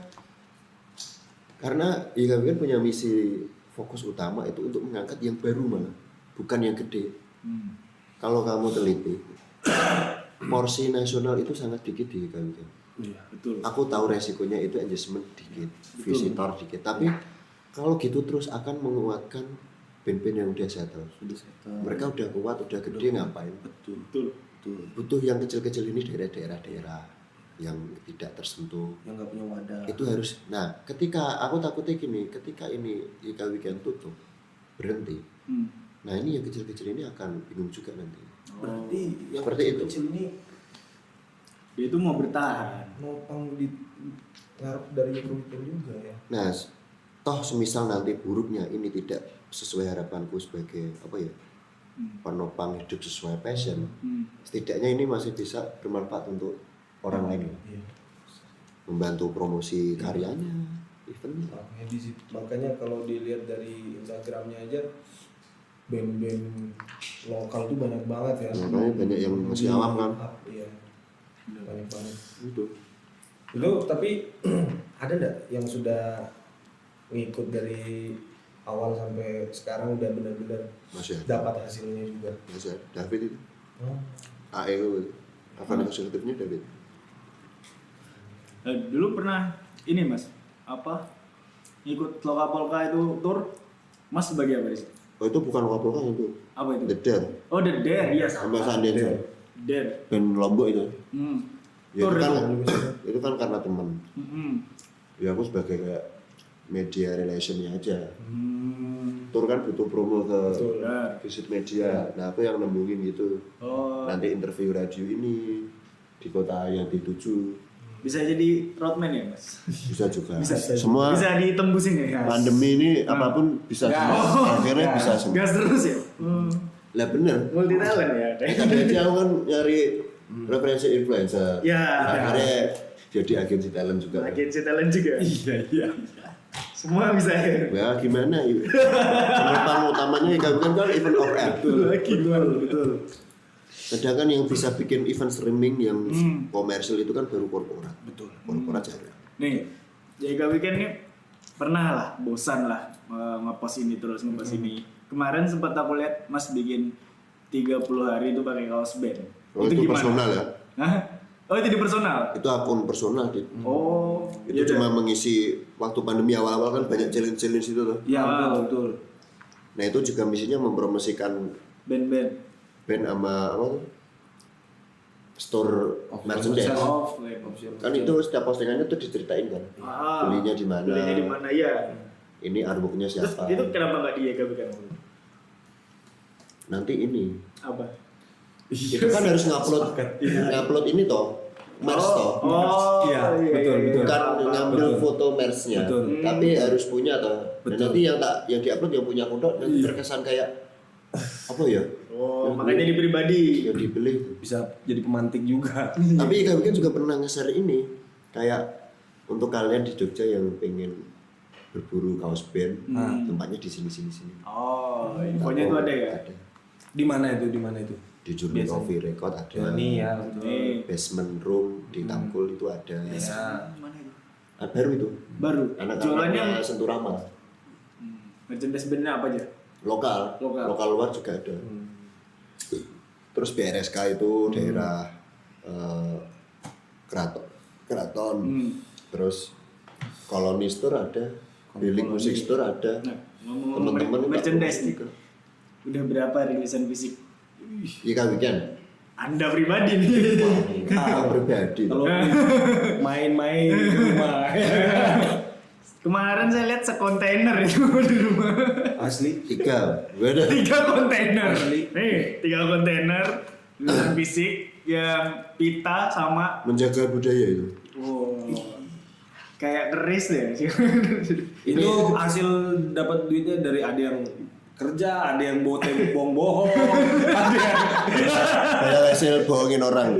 karena YK kan punya misi fokus utama itu untuk mengangkat yang baru malah, bukan yang gede. Kalau kamu teliti, porsi nasional itu sangat dikit di YK kan. Iya, betul. Aku tahu resikonya itu engagement dikit, visitor dikit. Tapi kalau gitu terus akan menguatkan band-band yang udah settle. Mereka udah kuat, udah gede ngapain? Betul. Butuh yang kecil-kecil ini daerah yang tidak tersentuh. Yang nggak punya wadah. Itu harus. Nah, ketika aku takutnya gini, ketika ini YK Weekend tutup, berhenti. Nah, ini yang kecil-kecil ini akan bingung juga nanti. Berarti yang Seperti itu. kecil ini Dia itu mau bertahan. nopang di ngarep dari YK Weekend juga ya. Nah, toh semisal nanti buruknya ini tidak sesuai harapanku sebagai apa ya, penopang hidup sesuai passion, setidaknya ini masih bisa bermanfaat untuk orang lain, Iya. membantu promosi karyanya, event. Makanya kalau dilihat dari Instagramnya aja band-band lokal tuh banyak banget ya. Makanya banyak yang masih awam kan. Iya. Banyak banget. Itu Tapi ada nggak yang sudah ngikut dari awal sampai sekarang udah benar-benar masih ada. dapat hasilnya juga? Masih ada. David itu. Oh. AE itu. Akun eksekutifnya David. Dulu pernah ini Mas, apa? Ngikut Loka Polka itu tour. Mas sebagai apa di situ? Oh itu bukan Wapolka itu. Apa itu? The Dare. Oh, The Dare, iya Sama sama. Sandiaga. Dare. Band Lombok itu. Ya, Tour itu kan karena teman. Ya aku sebagai kayak media relationnya aja. Tour kan butuh promo ke visit media. Nah aku yang nembungin gitu. Oh, Nanti interview radio ini di kota yang dituju bisa jadi roadman ya Mas? bisa juga. Bisa. Semua Bisa ditembusin ya? pandemi ini apapun bisa semua. Akhirnya bisa semua. Gas terus ya? Lah bener. Multi talent ya? Jadi aku kan nyari referensi influencer. Ya. Akhirnya jadi agensi talent juga. Agensi talent juga? Iya. Semua bisa ya? Ya gimana ya? Penumpang utamanya kan event off air. Betul. Sedangkan yang bisa bikin event streaming yang komersil itu kan baru korporat. Betul. Korporat jarang. Nih, Jaga Weekend ini pernah lah, bosan lah ngepost ini terus ngepost ini. Kemarin sempat aku lihat Mas bikin 30 hari itu pakai kaos band. Oh, itu personal ya? Hah? Oh itu di personal? Itu akun personal. Oh, Itu cuma mengisi waktu pandemi awal-awal kan banyak challenge-challenge itu tuh. Iya betul. Nah itu juga misinya mempromosikan band-band. band sama apa tuh? Store merchandise. Kan itu setiap postingannya tuh diceritain kan. Belinya di mana? Belinya di mana ya? Ini artworknya Terus siapa? itu kenapa nggak di Jaga Weekend? Nanti ini. Apa? Itu kan harus ngupload ini toh. Merch toh. Oh, Iya, betul. Bukan ngambil Betul. foto merch-nya, Betul. tapi harus punya toh. Dan Betul. nanti yang diupload yang punya kodok nanti terkesan kayak apa ya? Oh, makanya di pribadi. Yang dibeli. Bisa jadi pemantik juga. Tapi kami kan juga pernah nge-share ini kayak untuk kalian di Jogja yang pengen berburu kaos band, tempatnya di sini. Oh, infonya itu ada ya? Ada. Di mana itu? Di Journey Biasanya. Coffee Record ada. Ini ya. Nih, Basement Room di Tangkul itu ada. Ya. mana itu? Baru itu. Baru. Anak-anaknya Senturama. Merchandise bandnya apa aja? Lokal luar juga ada. Terus BRSK itu daerah Keraton. Terus Koloni Store ada, Billing Music Store ada. Nah, ngomong Teman-teman merchandise nih. Udah berapa rilisan fisik? Ika Weekend. Anda pribadi nih. Pribadi. Kalau main-main di rumah. Kemarin saya lihat sekontainer itu di rumah. Asli. 3. Gue ada 3 kontainer. Asli. Nih, 3 kontainer rilisan fisik yang pita sama menjaga budaya itu. kayak keris deh. Itu hasil dapat duitnya dari ada yang kerja, ada yang bohong-bohong, ada yang Kayak hasil bohongin orang.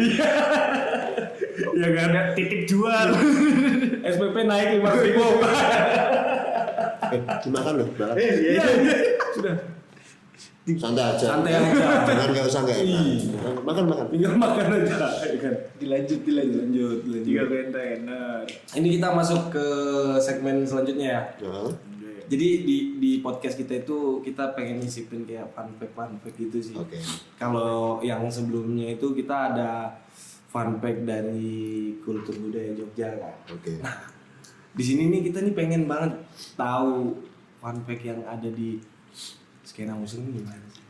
Ya kan ada titik jual. SPP naik 5.000. Dimakan loh, makan. Iya. Sudah. Santai aja. Santai aja. Jangan nggak usah nggak enak. Makan. Tinggal makan aja, ya kan. Dilanjut. 3 kontainer. Ini kita masuk ke segmen selanjutnya ya. Nah, Jadi di podcast kita itu kita pengen nyisipin kayak fun fact gitu sih. Oke. Kalau yang sebelumnya itu kita ada fun fact dari kultur budaya Jogja kan. Oke. Di sini nih kita nih pengen banget tahu fun fact yang ada di skena musik ini gimana sih.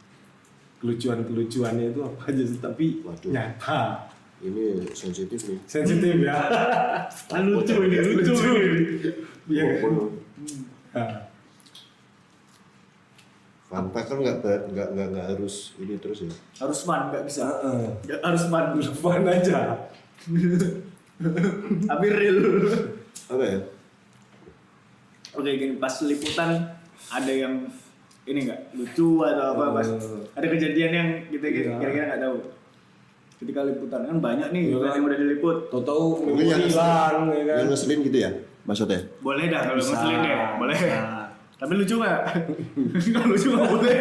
Kelucuan-kelucuannya itu apa aja sih, tapi Waduh. nyata. Ini sensitif nih. Sensitif ya. Lucu ini. Iya kan? Oh, Nah, Fun fact kan nggak harus ini terus ya. Harus fun, nggak bisa. heeh. Nggak harus fun. Fun aja. Tapi real. Apa ya? Oke, gini pas liputan ada yang ini nggak lucu atau apa pas ada kejadian yang kita kira-kira nggak tahu. ketika liputan kan banyak nih Iya event kan? yang udah diliput. Tahu-tahu Mungkin yang hilang ya kan. Yang ngeselin gitu ya maksudnya. Boleh dah kalau Bisa, ngeselin deh, boleh. bisa. Tapi lucu nggak? Kalau lucu nggak boleh.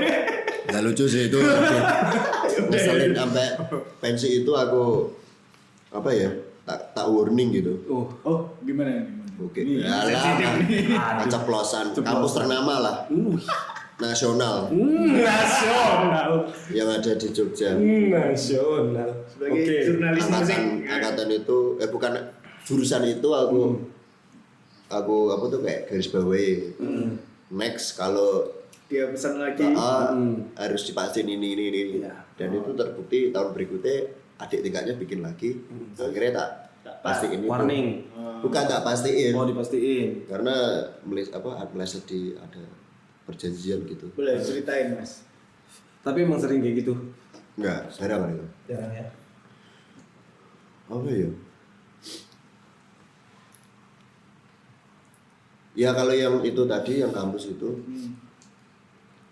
Gak lucu sih itu. Ngeselin sampai pensi itu aku apa ya? Tak warning gitu. Oh, gimana? Oke. Nih, Ya sensitif lah. nih. Keceplosan. Kampus ternama lah. Nasional Nasional. yang ada di Jogja. Nasional. Sebagai jurnalis musik. Angkatan itu bukan jurusan itu aku apa tuh kayak garis bawahi. Next kalau Dia pesan lagi. harus dipastiin ini. Iya. Dan itu terbukti tahun berikutnya adik tingkatnya bikin lagi. Akhirnya tak pastiin itu. Warning. Bukan tak pastiin. Mau dipastiin. Karena meleset di ada perjanjian gitu. Boleh ceritain mas. Tapi emang sering kayak gitu. Enggak, jarang itu. Jarang ya. Apa ya? Ya kalau yang itu tadi yang kampus itu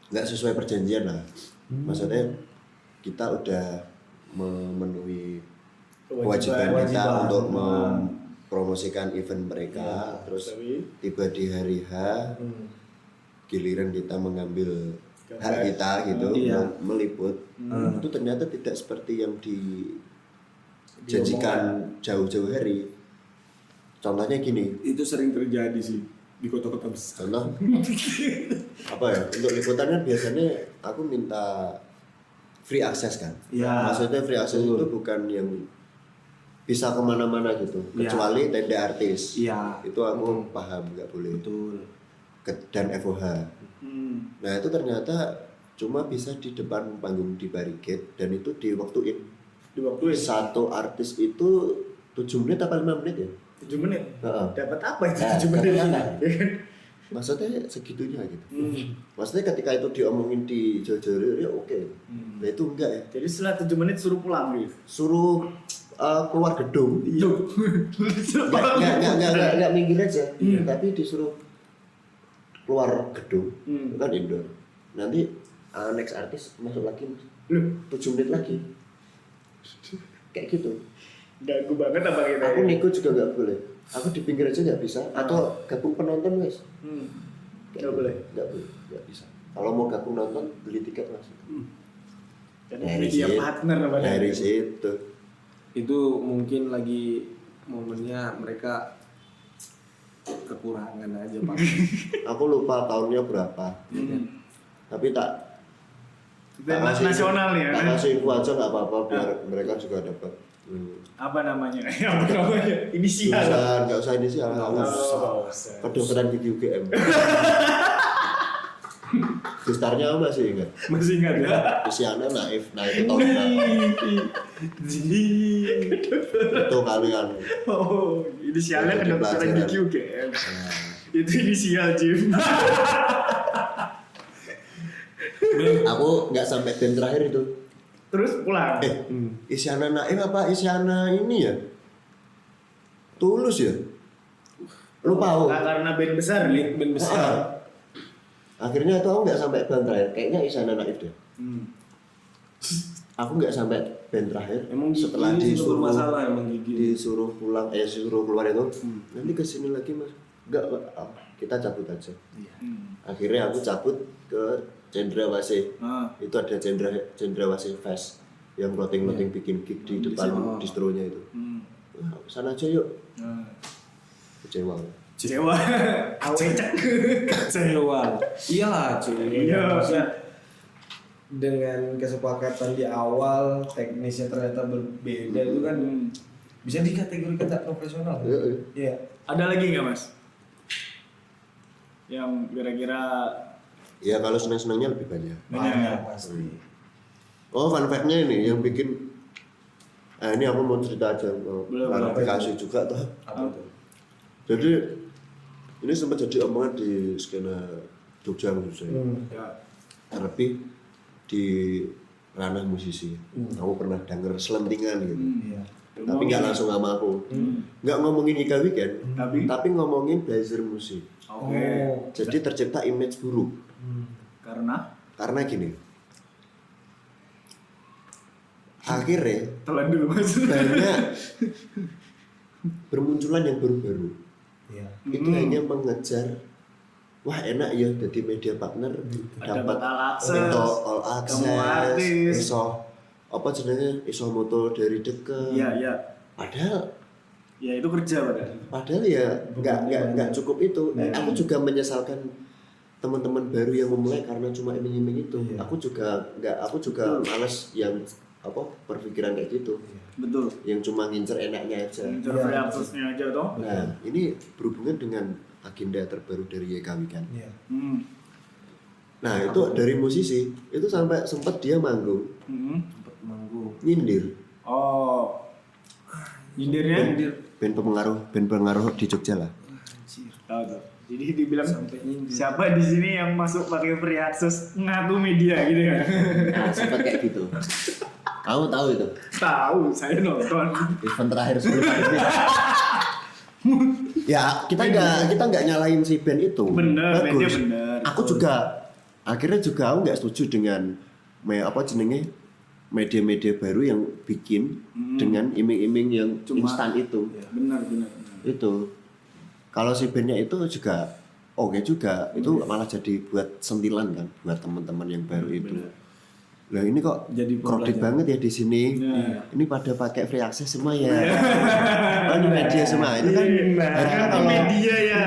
nggak sesuai perjanjian lah. Maksudnya kita udah memenuhi kewajiban kita untuk mempromosikan event mereka, terus tiba di hari H giliran kita mengambil hak kita gitu Iya. meliput itu ternyata tidak seperti yang dijanjikan jauh-jauh hari. Contohnya gini, Itu sering terjadi sih di kota-kota besar. contoh apa ya, untuk liputan kan biasanya aku minta free access kan. Ya, Maksudnya free access betul. itu bukan yang bisa kemana-mana gitu, Ya. kecuali tenda artis. Iya. Itu aku paham nggak boleh. Betul. Dan FOH. Nah itu ternyata cuma bisa di depan panggung di barricade dan itu diwaktuin. Satu artis itu 7 menit apa 5 menit ya? 7 menit. Heeh. Dapat apa itu Nah, 7 menit? ternyata. Maksudnya segitunya gitu. Maksudnya ketika itu diomongin di Jojo ya oke. Nah itu enggak ya. Jadi setelah 7 menit suruh pulang gitu. Suruh keluar gedung. Iya. Enggak minggir aja. Tapi disuruh keluar gedung. Itu kan indoor. Nanti next artis masuk lagi 7 menit lagi. Kayak gitu. Ganggu banget apa kita? Aku nego juga nggak boleh. Aku di pinggir aja nggak bisa. Atau gabung penonton guys. Nggak boleh. Nggak bisa. Kalau mau gabung nonton beli tiket langsung. Dan media partner apa Dari situ. Itu mungkin lagi momennya mereka kekurangan aja Pak. Aku lupa tahunnya berapa. Tapi tak Event nasional ya. Tak kasih info aja nggak apa-apa biar mereka juga dapat. Apa namanya? Apa namanya? Inisial. Nggak usah inisial. Kedokteran gigi UGM. Gestarnya apa masih ingat? Masih ingat ya? Usianya naif, nah itu tahun berapa? Itu kalian. Oh, inisialnya Jadi kedokteran pelajaran. gigi UGM. Itu inisial Jim. Aku nggak sampai band terakhir itu. Terus pulang. Isyana Naif apa Isyana ini ya? Tulus ya? Lupa aku. Nggak karena band besar nih. Band besar. Akhirnya itu aku nggak sampai band terakhir. Kayaknya Isyana Naif deh. Aku nggak sampai band terakhir. Emang gigi setelah juga disuruh bermasalah emang gigi. disuruh pulang, disuruh keluar itu. Nanti kesini lagi mas. Nggak, Pak. Kita cabut aja. Akhirnya aku cabut ke Cendrawasih. Itu ada Cendrawasih Fest yang loting bikin gig di depan distronya itu. Nah, sana aja yuk. Kecewa. Kecewa. Cecek. Kecewa. Iyalah cuy. Iya. Maksudnya dengan kesepakatan di awal teknisnya ternyata berbeda itu kan bisa dikategorikan tak profesional. Iya. Ada lagi nggak mas? Yang kira-kira Ya kalau senang-senangnya lebih banyak. Banyak pasti. Oh fun fact-nya ini yang bikin ini aku mau cerita aja klarifikasi juga tuh. Apa itu? Jadi ini sempat jadi omongan di skena Jogja khususnya. ya, Terlebih di ranah musisi. Aku pernah denger selentingan gitu. Iya. Tapi nggak langsung sama aku. Nggak ngomongin Ika Weekend, tapi ngomongin buzzer musik. oke. Jadi tercipta image buruk. Karena Karena gini, akhirnya Telan dulu mas. banyak bermunculan yang baru-baru. Iya. Itu hanya mengejar, wah enak ya jadi media partner, dapat all access, itu all kamu artis. access, iso apa jenenge, iso moto dari deket. Iya iya. Padahal Ya itu kerja padahal ya nggak cukup itu. Aku juga menyesalkan teman-teman baru yang memulai karena cuma iming-iming itu. Iya. Aku juga males yang apa berpikiran kayak gitu. Betul. Yang cuma ngincer enaknya aja. Ngincer Iya. free access-nya aja toh. Nah, ini berhubungan dengan agenda terbaru dari YKW kan. Iya. Nah, itu dari musisi, itu sampai sempat dia manggung, Sempat manggung. nyindir. Oh. Nyindirnya? Band pengaruh di Jogja lah. Tahu tuh. Jadi dibilang Sampai nyindir. siapa di sini yang masuk pakai free access ngaku media gitu kan? Nah, sempat kayak gitu. Kamu tahu itu? Tahu, saya nonton. Event terakhir sebelum pandemi. Ya, kita nggak nyalain si band itu. Bener, bandnya Bagus. bener. Aku juga akhirnya juga aku nggak setuju dengan media-media baru yang bikin dengan iming-iming yang Cuma- instan itu. Benar. Itu kalau si bandnya itu juga oke juga, itu malah jadi buat sentilan kan buat teman-teman yang baru itu. Lah ini kok Jadi kredit pembelajaran. banget ya di sini. Iya. Ini pada pakai free access semua ya. Oh, ini media semua. Itu kan harusnya Ngaku kalau media ya.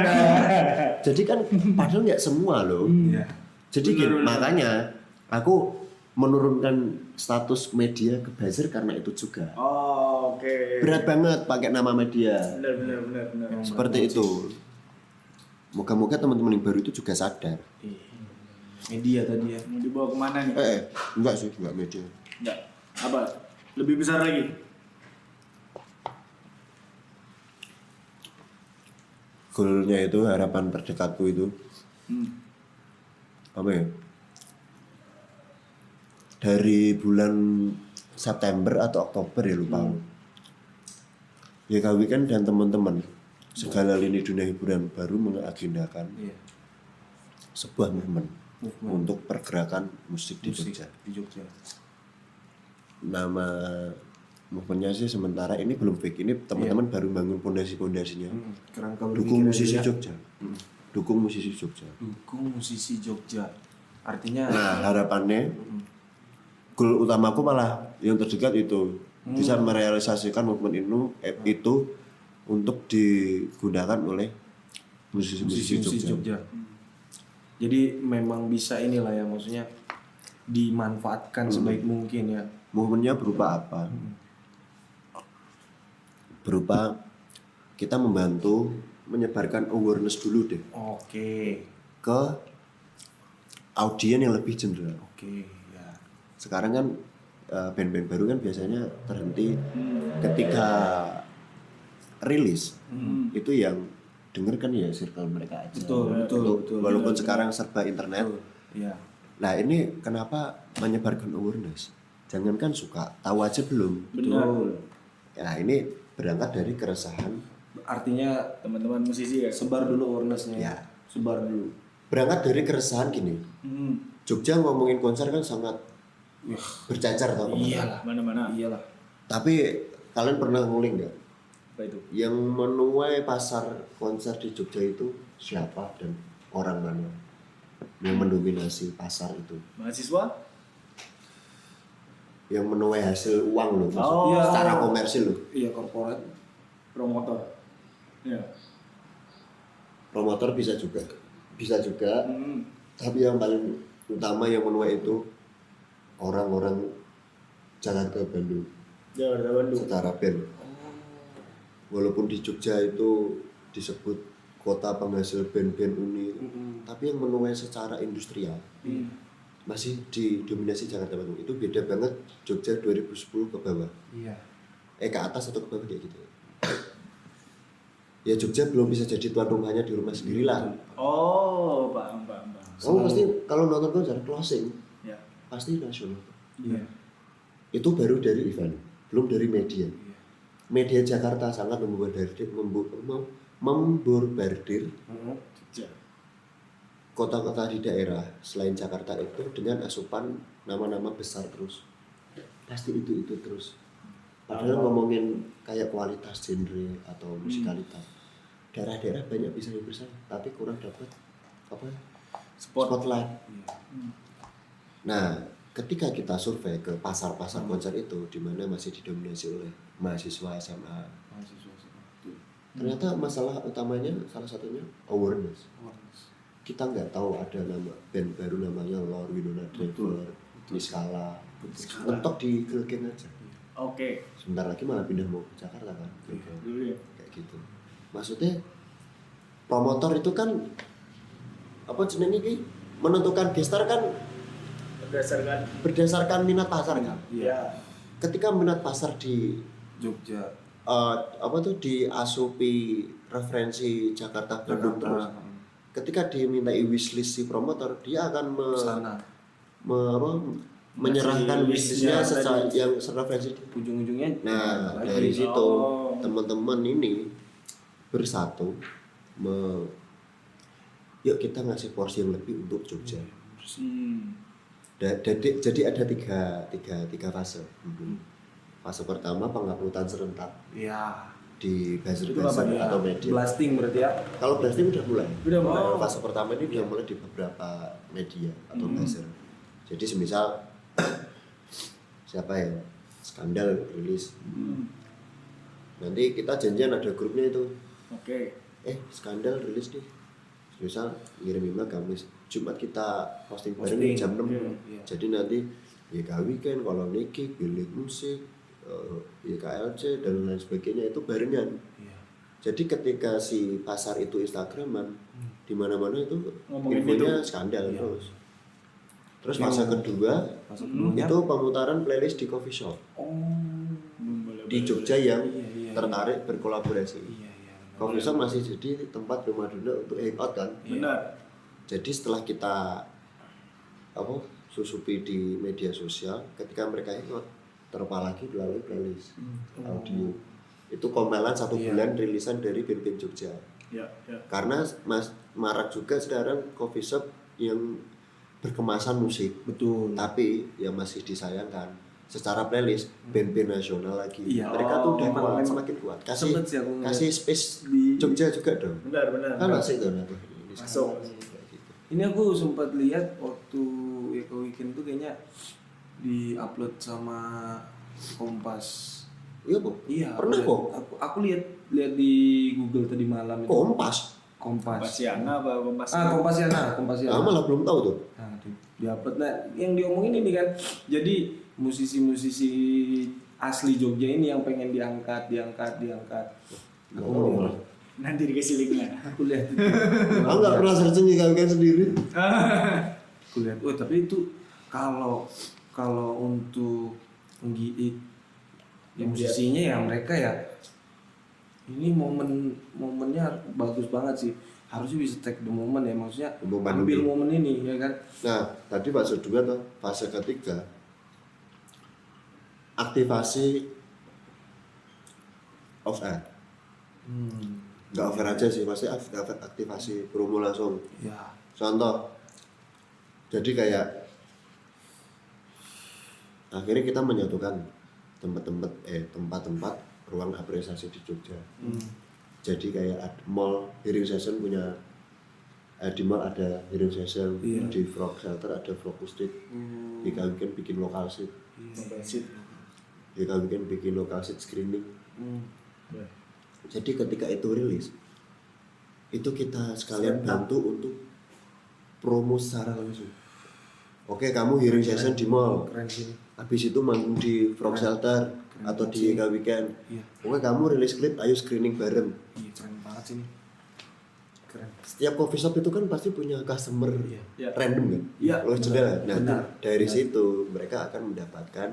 jadi kan padahal nggak semua loh. Iya. Jadi gini, makanya aku menurunkan status media ke buzzer karena itu juga. Oh, oke. Berat banget pakai nama media. Benar. Seperti itu. Moga-moga teman-teman yang baru itu juga sadar. Media tadi ya. Mau dibawa kemana nih? Enggak sih, enggak media. Enggak. Apa? Lebih besar lagi? Goalnya itu, harapan terdekatku itu apa ya? Dari bulan September atau Oktober ya lupa. YKW kan dan teman-teman segala lini dunia hiburan baru mengagendakan Iya. sebuah movement untuk pergerakan musik di Musik Jogja. di Jogja. Nama movementnya sih sementara ini belum fix, ini teman-teman baru bangun pondasi-pondasinya. Kerangka Dukung berpikir musisi aja ya. Jogja. Dukung musisi Jogja. Dukung musisi Jogja. Artinya Nah, harapannya goal utamaku malah yang terdekat itu bisa merealisasikan movement itu untuk digunakan oleh musisi-musisi musisi Jogja. Jogja. Jadi memang bisa inilah ya, maksudnya dimanfaatkan sebaik mungkin ya. Movementnya berupa apa? Berupa kita membantu menyebarkan awareness dulu deh Oke. ke audien yang lebih general. Oke, ya. Sekarang kan band-band baru kan biasanya terhenti ketika rilis. Itu yang denger kan ya circle mereka aja. Betul. Walaupun sekarang serba internet. Betul. Iya. Nah ini kenapa menyebarkan awareness? Jangankan suka, tahu aja belum. Betul. Ya ini berangkat dari keresahan. Artinya Teman-teman musisi ya. sebar dulu awareness-nya. Ya. Sebar dulu. Berangkat dari keresahan gini. Jogja ngomongin konser kan sangat bercacar tau kemana. Iyalah. Mana-mana. Iyalah. Tapi kalian pernah nguling nggak? Apa itu? Yang menuai pasar konser di Jogja itu siapa dan orang mana yang mendominasi pasar itu? Mahasiswa? Yang menuai hasil uang loh, maksudnya Oh. secara komersil loh. Iya, korporat. Promotor. Ya. Promotor bisa juga, tapi yang paling utama yang menuai itu orang-orang Jakarta Bandung Jakarta Bandung. secara band. Walaupun di Jogja itu disebut kota penghasil band-band uni, tapi yang menuai secara industrial masih didominasi Jakarta Bandung. Itu beda banget Jogja 2010 ke bawah. Iya. Ke atas atau ke bawah kayak gitu. Ya Jogja belum bisa jadi tuan rumahnya di rumah sendiri lah. Oh, paham. Kamu pasti kalau nonton konser closing Ya. pasti nasional. Iya. Itu baru dari event, belum dari media. Media Jakarta sangat memborbardir Jogja. kota-kota di daerah selain Jakarta itu dengan asupan nama-nama besar terus. pasti itu terus. Padahal ngomongin kayak kualitas genre atau musikalitas, daerah-daerah banyak bisa yang bersaing, tapi kurang dapat apa? Spotlight. Nah, ketika kita survei ke pasar-pasar konser itu, di mana masih didominasi oleh mahasiswa SMA, ternyata masalah utamanya salah satunya awareness. Kita nggak tahu ada nama band baru namanya Lord Winona Driver, Niskala, mentok di Gilgen aja. Oke. Sebentar lagi malah pindah mau ke Jakarta kan, Dulu ya. kayak gitu. Maksudnya promotor itu kan apa jenenge iki menentukan gestar kan berdasarkan minat pasar kan. Iya. Ketika minat pasar di Jogja, apa tuh di asupi referensi Jakarta Bandung terus. Ketika dimintai wishlist si promotor, dia akan sana menyerahkan wishlistnya listnya secara tadi. yang referensi. ujung-ujungnya. Nah, lagi. dari situ Oh. teman-teman ini bersatu yuk kita ngasih porsi yang lebih untuk Jogja. Jadi ada tiga fase. Fase pertama penguploadan serentak Iya. di buzzer Itu apa atau media. Blasting berarti ya. Kalau blasting udah mulai. Udah mulai. Fase pertama ini udah mulai di beberapa media atau buzzer. Jadi semisal siapa ya, Skandal rilis. Nanti kita janjian ada grupnya itu. Oke. Skandal rilis nih. Misal ngirim email Kamis, Jumat kita posting bareng jam 6. Iya. Jadi nanti YK Weekend, kalau Niki, Bilik Musik, YKLC dan lain sebagainya itu barengan. Iya. Jadi ketika si pasar itu Instagraman, di mana-mana itu Ngomongin infonya itu. Skandal Iya. terus. Terus fase kedua Fase keduanya. itu pemutaran playlist di coffee shop di Jogja yang Iya. tertarik berkolaborasi. Iya. Coffee shop masih jadi tempat primadona untuk hangout kan. Benar. Jadi setelah kita susupi di media sosial, ketika mereka hangout terapalagi melalui playlist audio. Itu komelan 1 Iya. bulan rilisan dari band-band Jogja. Ya. Karena marak juga sekarang coffee shop yang berkemasan musik, Betul. tapi yang masih disayangkan secara playlist band-band nasional lagi. Iya. Mereka tuh udah Memang- kuat, memang semakin kuat. sempet sih aku ngeliat. Kasih space Di- Jogja juga dong. Benar. Kan asik tuh nanti. Masuk. Kayak gitu. Ini aku sempat lihat waktu Eko Weekend tuh kayaknya di-upload sama Kompas. Iya, Bu. Iya. Pernah aku kok. lihat- Aku lihat di Google tadi malam itu. Kompas. Kompas. Kompasiana apa Kompas? Kompasiana. Ah, malah belum tahu tuh. Nah, di-upload. Nah, yang diomongin ini kan, jadi musisi-musisi asli Jogja ini yang pengen diangkat. Aku Oh. lihat, Nanti dikasih linknya. aku lihat itu. Aku nggak pernah searching kan sendiri. Aku lihat, tapi itu kalau untuk ya musisinya ya mereka ya ini momennya bagus banget sih, harusnya bisa take the moment ya, maksudnya Momen ambil ini. momen ini ya kan. Nah, tadi fase 2 tuh, fase ketiga aktivasi off air. Nggak off air aja sih, pasti aktivasi promo langsung. Ya. Contoh, jadi kayak akhirnya kita menyatukan tempat-tempat ruang apresiasi di Jogja. Jadi kayak mall hearing session punya di mall ada hearing session, Iya. di Frog Shelter ada Frogustic, di Weekend bikin lokal seat, di Weekend bikin lokal seat screening. Jadi ketika itu rilis, itu kita sekalian bantu untuk promo secara langsung. Oke, kamu hearing session di mall, Keren sih. habis itu manggung di Frog Shelter atau di Weekend. Iya. Oke, kamu rilis klip, ayo screening bareng. Iya, keren banget sih ini. Keren. Setiap coffee shop itu kan pasti punya customer Iya. random kan? Iya, Lo jeda. Nah, benar. dari situ mereka akan mendapatkan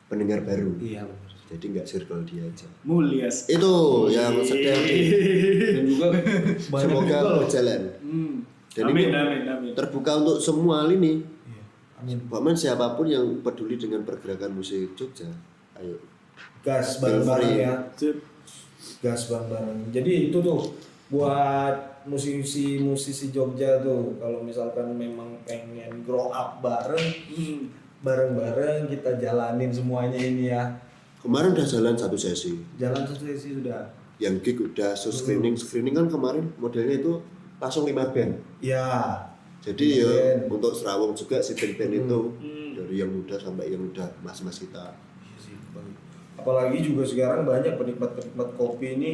pendengar baru. Iya benar. Jadi nggak circle dia aja. Mulia. Itu yang sedang Dan juga banyak semoga juga loh. berjalan. Dan Amin, ini amin. terbuka untuk semua lini. Iya. Amin. Bahkan siapapun yang peduli dengan pergerakan musik Jogja, ayo. Gas Feel bareng-bareng free. ya. Sip. Gas bareng-bareng. Jadi itu tuh buat musisi Jogja tuh kalau misalkan memang pengen grow up bareng, bareng-bareng kita jalanin semuanya ini ya. Kemarin udah jalan satu sesi. Jalan satu sesi sudah. Yang gig udah screening kan kemarin modelnya itu langsung 5 band. Ya. Jadi ya band. untuk Serawung juga si band-band itu dari yang muda sampai yang udah mas-mas kita. Iya sih, Bang. Apalagi juga sekarang banyak penikmat-penikmat kopi ini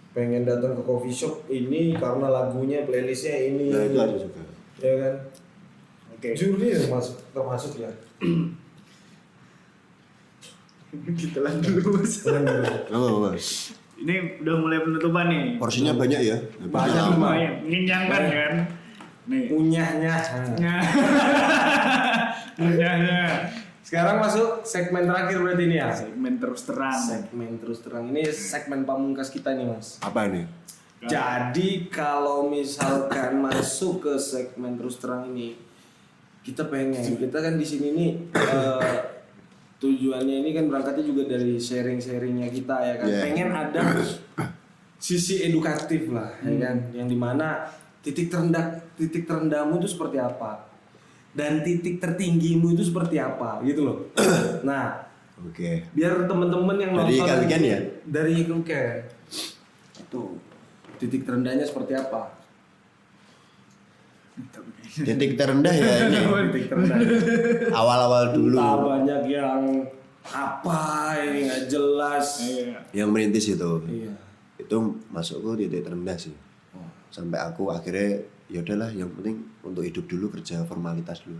pengen datang ke coffee shop ini karena lagunya, playlistnya ini. Nah itu ada juga. Ya kan? Oke. Juri termasuk ya. Kita lanjut dulu Mas. Oh, Ini udah mulai penutupan nih. porsinya banyak ya. Banyak, Lumayan, mengenyangkan kan. Nih. Punyanya. Punyanya. Sekarang masuk segmen terakhir berarti ini ya. Segmen terus terang. Segmen terus terang ini segmen pamungkas kita nih Mas. Apa nih? Jadi kalau misalkan masuk ke segmen terus terang ini, kita kan di sini nih tujuannya ini kan berangkatnya juga dari sharing-sharingnya kita ya kan. Yeah. Pengen ada sisi edukatif lah ya kan, yang dimana titik terendahmu itu seperti apa dan titik tertinggimu itu seperti apa gitu loh. Nah, Oke. biar temen-temen yang Dari nonton Weekend ini- ya? dari Weekend itu titik terendahnya seperti apa? Titik terendah ya ini. Titik terendah Awal-awal dulu. entah banyak yang apa ini nggak jelas. Iya. Yang merintis itu. Iya. Itu masukku titik terendah sih. Sampai aku akhirnya ya udahlah yang penting untuk hidup dulu kerja formalitas dulu.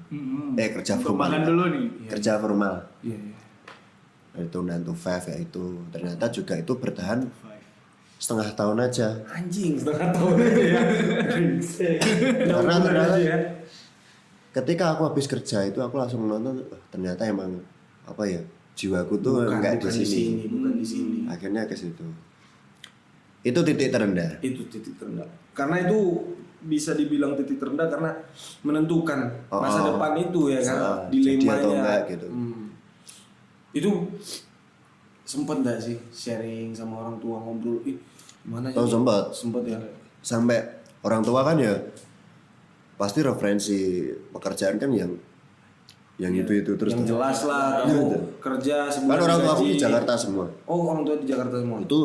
Kerja Untuk formal. makan dulu nih. Kerja formal. Iya, iya. Itu 9 to 5 ya itu. Ternyata juga itu bertahan setengah tahun aja. Anjing setengah tahun aja ya. Karena ternyata ya. ketika aku habis kerja itu aku langsung nonton ternyata emang apa ya jiwaku tuh enggak di sini. bukan di sini. Akhirnya ke situ. Itu titik terendah. Itu titik terendah. Karena itu bisa dibilang titik terendah karena menentukan masa depan itu ya kan, jadi dilemanya. atau enggak gitu. Itu sempet nggak sih sharing sama orang tua ngobrol? Gimana Oh, sempat. Sempet ya. Sampai orang tua kan ya pasti referensi pekerjaan kan yang itu terus Yang tuh. jelas lah kamu kerja sebulan Kan orang tua aku gaji. di Jakarta semua. Oh, orang tua di Jakarta semua. Itu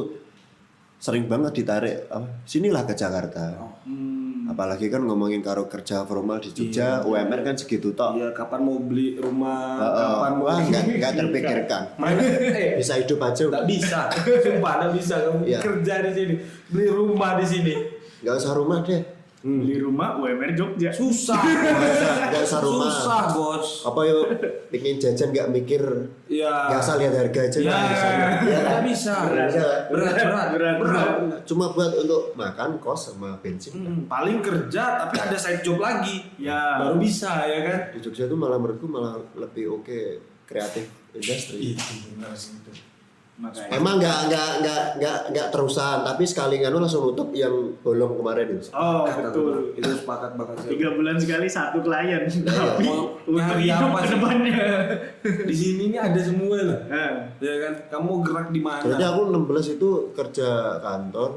sering banget ditarik sinilah ke Jakarta. Apalagi kan ngomongin karo kerja formal di Jogja, UMR kan segitu tok. Iya, kapan mau beli rumah, kapan mau Wah, nggak terpikirkan. mana Bisa hidup aja. nggak bisa, sumpah nggak bisa kamu Iya. kerja di sini, beli rumah di sini, Nggak usah rumah deh. Beli rumah UMR Jogja. susah, Nggak usah rumah. susah bos, Apa yuk pingin jajan nggak mikir, iya, nggak asal lihat harga aja. iya, nggak bisa. nggak bisa, berat. Cuma buat untuk makan, kos sama bensin. Paling kerja tapi ada side job lagi, Ya. baru bisa ya kan? Di Jogja tuh malah menurutku malah lebih oke kreatif industri. Itu benar sih itu. Makanya. Emang nggak terusan, tapi sekali nganu langsung nutup yang bolong kemarin itu. Oh betul. Itu sepakat banget sih. 3 bulan sekali 1 klien. Tapi Mau untuk nyari hidup apa ke sih? depannya. Di sini ini ada semua lah. Nah, Ya kan, kamu gerak di mana? Berarti aku 16 itu kerja kantor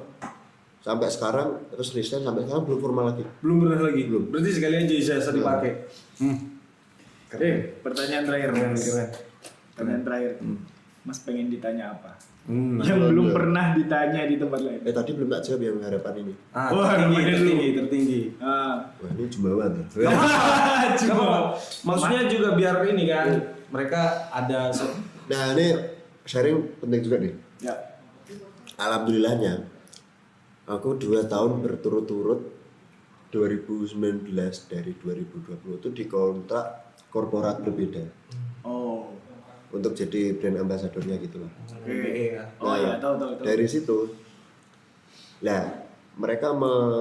sampai sekarang terus resign sampai sekarang belum formal lagi. Belum pernah lagi. Belum. Berarti sekalian ijazah dipakai. pertanyaan terakhir. Mas. Keren. Pertanyaan terakhir. Mas pengen ditanya apa? Hmm. Yang belum pernah ditanya di tempat lain. Tadi belum tak jawab yang harapan ini. Wah, Tertinggi. Ah. Wah ini jumbawan ya. Cuma Maksudnya juga biar ini kan, mereka ada Nah ini sharing penting juga nih. ya. Alhamdulillahnya aku 2 tahun berturut-turut 2019 dari 2020 itu dikontrak korporat berbeda Oh. untuk jadi brand ambassadornya gitu lah. BE ya. Oh Nah, iya, tahu. Dari situ, nah mereka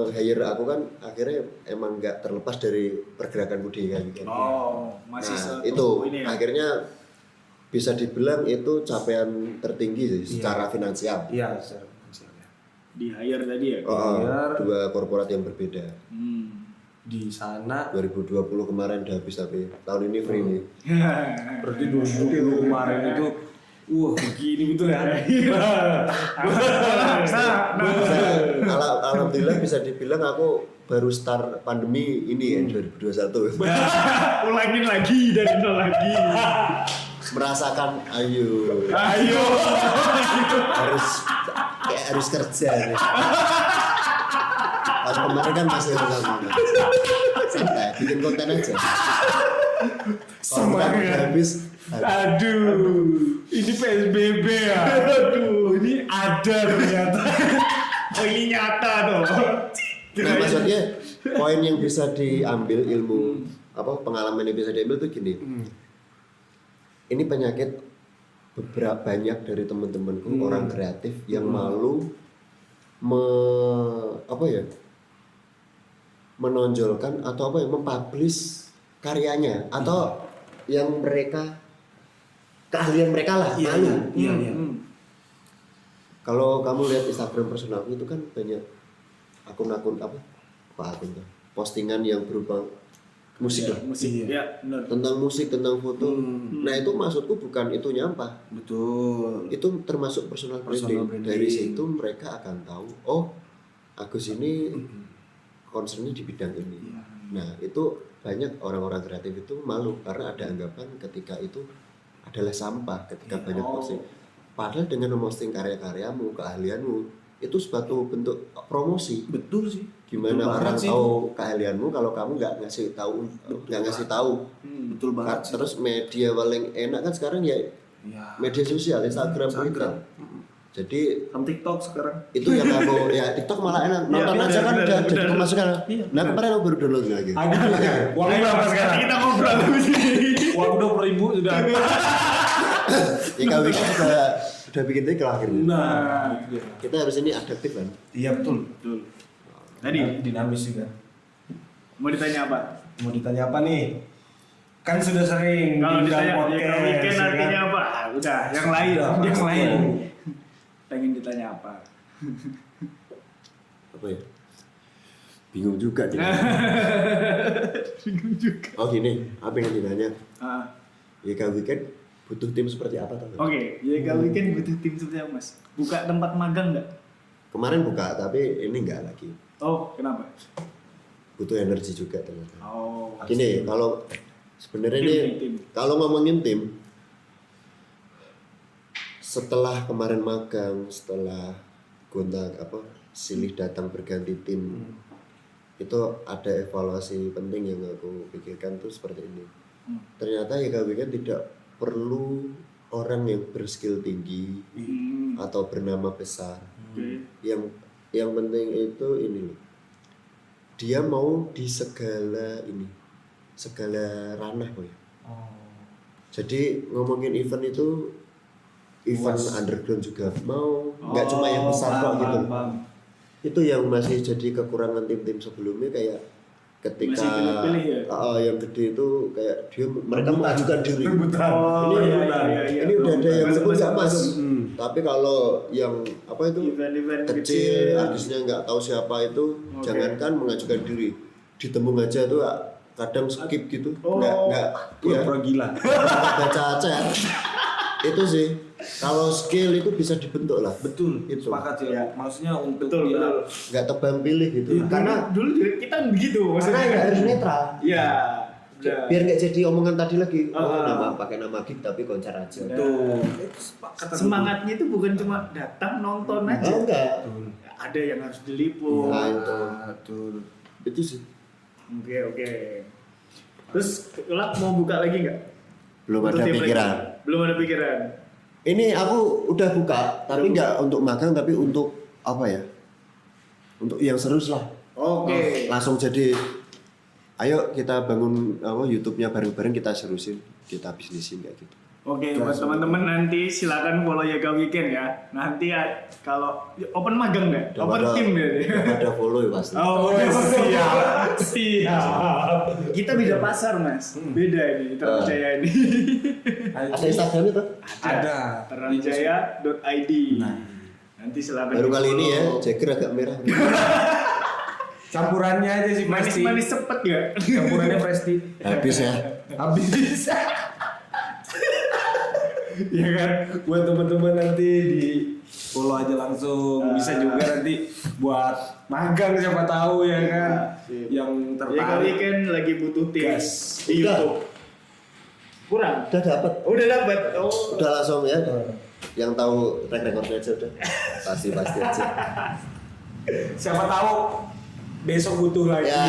hire aku kan akhirnya emang nggak terlepas dari pergerakanku di kan. Oh, masih Nah, satu itu ini ya. akhirnya bisa dibilang itu capaian tertinggi sih secara finansial. Iya, secara finansial ya. Di hire tadi ya. Biar- 2 korporat yang berbeda. Di sana 2020 kemarin udah habis tapi tahun ini free nih. berarti 2020 kemarin itu begini betul ya. Alhamdulillah alhamdulillah bisa dibilang aku baru start pandemi ini ya 2021. Ulangin lagi dari nol lagi. Merasakan ayo harus kerja nih. Kalau kemarin kan masih lama santai bikin konten aja. Semangat. Habis Aduh, ini PSBB ya. Aduh, ini ada ternyata. Oh ini nyata tuh. nah maksudnya poin yang bisa diambil ilmu apa pengalaman yang bisa diambil tuh gini. Ini penyakit beberapa banyak dari teman-temanku orang kreatif yang malu menonjolkan atau mempublish karyanya atau yang mereka keahlian mereka lah malu. Iya. Kalau kamu lihat Instagram personalku itu kan banyak akun-akun postingan yang berupa musik lah. Musik. Ya, benar. Tentang musik, tentang foto. Nah itu maksudku bukan itu nyampah. Betul. Itu termasuk personal branding. Dari situ mereka akan tahu, oh Agus ini concernnya di bidang ini. Nah itu banyak orang-orang kreatif itu malu karena ada anggapan ketika itu adalah sampah ketika banyak posting. Padahal dengan memposting karya-karyamu, keahlianmu itu suatu bentuk promosi. Betul sih. Gimana Betul orang sih. tahu keahlianmu kalau kamu nggak ngasih tahu. Betul banget. Terus media paling enak kan sekarang ya media sosial, Instagram, Twitter. Jadi Sama TikTok sekarang. itu yang aku ya TikTok malah enak nonton aja kan udah jadi pemasukan. Nah kemarin aku baru download lagi. Uang berapa sekarang? Kita ngobrol dulu sih. Uang 20.000 sudah. Ya kalau kan udah bikin TikTok akhirnya. Nah, Kita harus ini adaptif kan. iya betul. Betul. Tadi Dinamis juga. mau ditanya apa? Mau ditanya apa nih? Kan sudah sering Kalau diundang ditanya podcast. weekend ya artinya kan? apa? Ah, udah, yang lain, Udah, yang pasti. lain. Pengen ditanya apa? Apa ya? Bingung juga nih. Bingung juga. Oh gini, apa yang ditanya? Ah, Ya kalau weekend butuh tim seperti apa tuh? Oke, ya kalau weekend butuh tim seperti apa mas? Buka tempat magang nggak? Kemarin buka tapi ini enggak lagi. Oh, kenapa? Butuh energi juga ternyata. Oh, Gini, kalau sebenarnya Tim. kalau ngomongin tim, setelah kemarin magang, setelah gonta silih datang berganti tim, itu ada evaluasi penting yang aku pikirkan tuh seperti ini. Ternyata ya weekend tidak perlu orang yang berskill tinggi atau bernama besar. Yang penting itu ini loh. Dia mau di segala ranah ya. Jadi ngomongin event itu event underground juga mau, nggak cuma yang besar kok gitu. Itu yang masih jadi kekurangan tim-tim sebelumnya kayak ketika Masih pilih-pilih ya? yang gede itu kayak mereka mengajukan diri. Oh, iya. Ini udah ada yang Masuk, nggak mas. masuk. Tapi kalau yang Event-event kecil, artisnya nggak tahu siapa itu, jangankan mengajukan diri, ditembung aja tuh kadang skip gitu, nggak Pura-pura gila. baca chat. Itu sih, kalau skill itu bisa dibentuk lah. Betul. Itu. Sepakat ya. Maksudnya untuk Betul. Nggak tebang pilih gitu. Karena dulu juga kita begitu Karena maksudnya. nggak harus netral. Iya. Biar nggak jadi omongan tadi lagi. Pakai nama gig tapi konser aja. Tuh. Semangatnya itu bukan cuma datang nonton aja. Oh enggak. Ada yang harus diliput. Nah itu. Betul. Itu sih. Oke. Terus kelak mau buka lagi nggak? Belum Untuk ada tim pikiran. lagi? Belum ada pikiran. Ini aku udah buka, tapi nggak untuk magang, tapi untuk apa ya? Untuk yang serius lah. Oke. Langsung jadi, ayo kita bangun YouTube-nya bareng-bareng, kita seriusin, kita bisnisin kayak gitu. Oke, buat teman-teman nanti silakan follow Yoga Weekend ya. Nanti ya, kalau open magang nggak? Open tim ya. Ada follow ya pasti. Oh, siap. Kita beda pasar mas, beda ini Terranjaya ini. Ada Instagram itu? Ada. Terranjaya.id. Nanti silakan. Baru kali di-follow. ini ya, Jagger agak merah. Campurannya aja sih Presti. Manis-manis cepet nggak? Campurannya Presti. Habis ya. Habis. Ya kan, buat teman-teman nanti di follow aja langsung. Bisa juga nanti buat magang siapa tahu ya kan. Sip. Yang Ya tertarik. kali kan lagi butuh tim Gas. di Udah. YouTube. Kurang. Udah dapat. Udah dapat. Oh. Udah langsung ya. Yang tahu track recordnya aja udah. Pasti aja. Siapa tahu besok butuh lagi. Ya.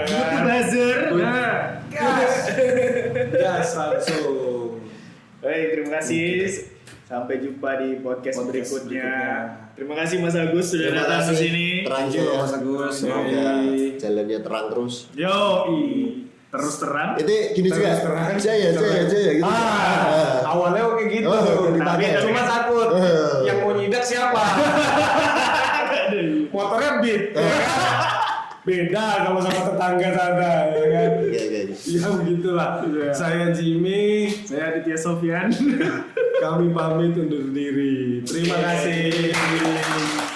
Butuh buzzer. Nah. Gas. Gas langsung. Baik, terima kasih. Sampai jumpa di podcast berikutnya. Terima kasih Mas Agus sudah Terima datang ke kasih. sini. Terang Thank you, Mas Agus. Semoga Yoi. jalannya terang terus. Yo, terus terang. Itu gini juga. Terang. Jaya gitu. Awalnya kayak gitu. Oh, dipakai. Cuma takut. Yang mau nyidak siapa? Motornya beat. Ya kan? Beda kalau sama tetangga sana, ya kan? Oke. Ya begitulah. Iya. Saya Jimmy. Saya Aditya Sofyan. Kami pamit undur diri. Terima kasih.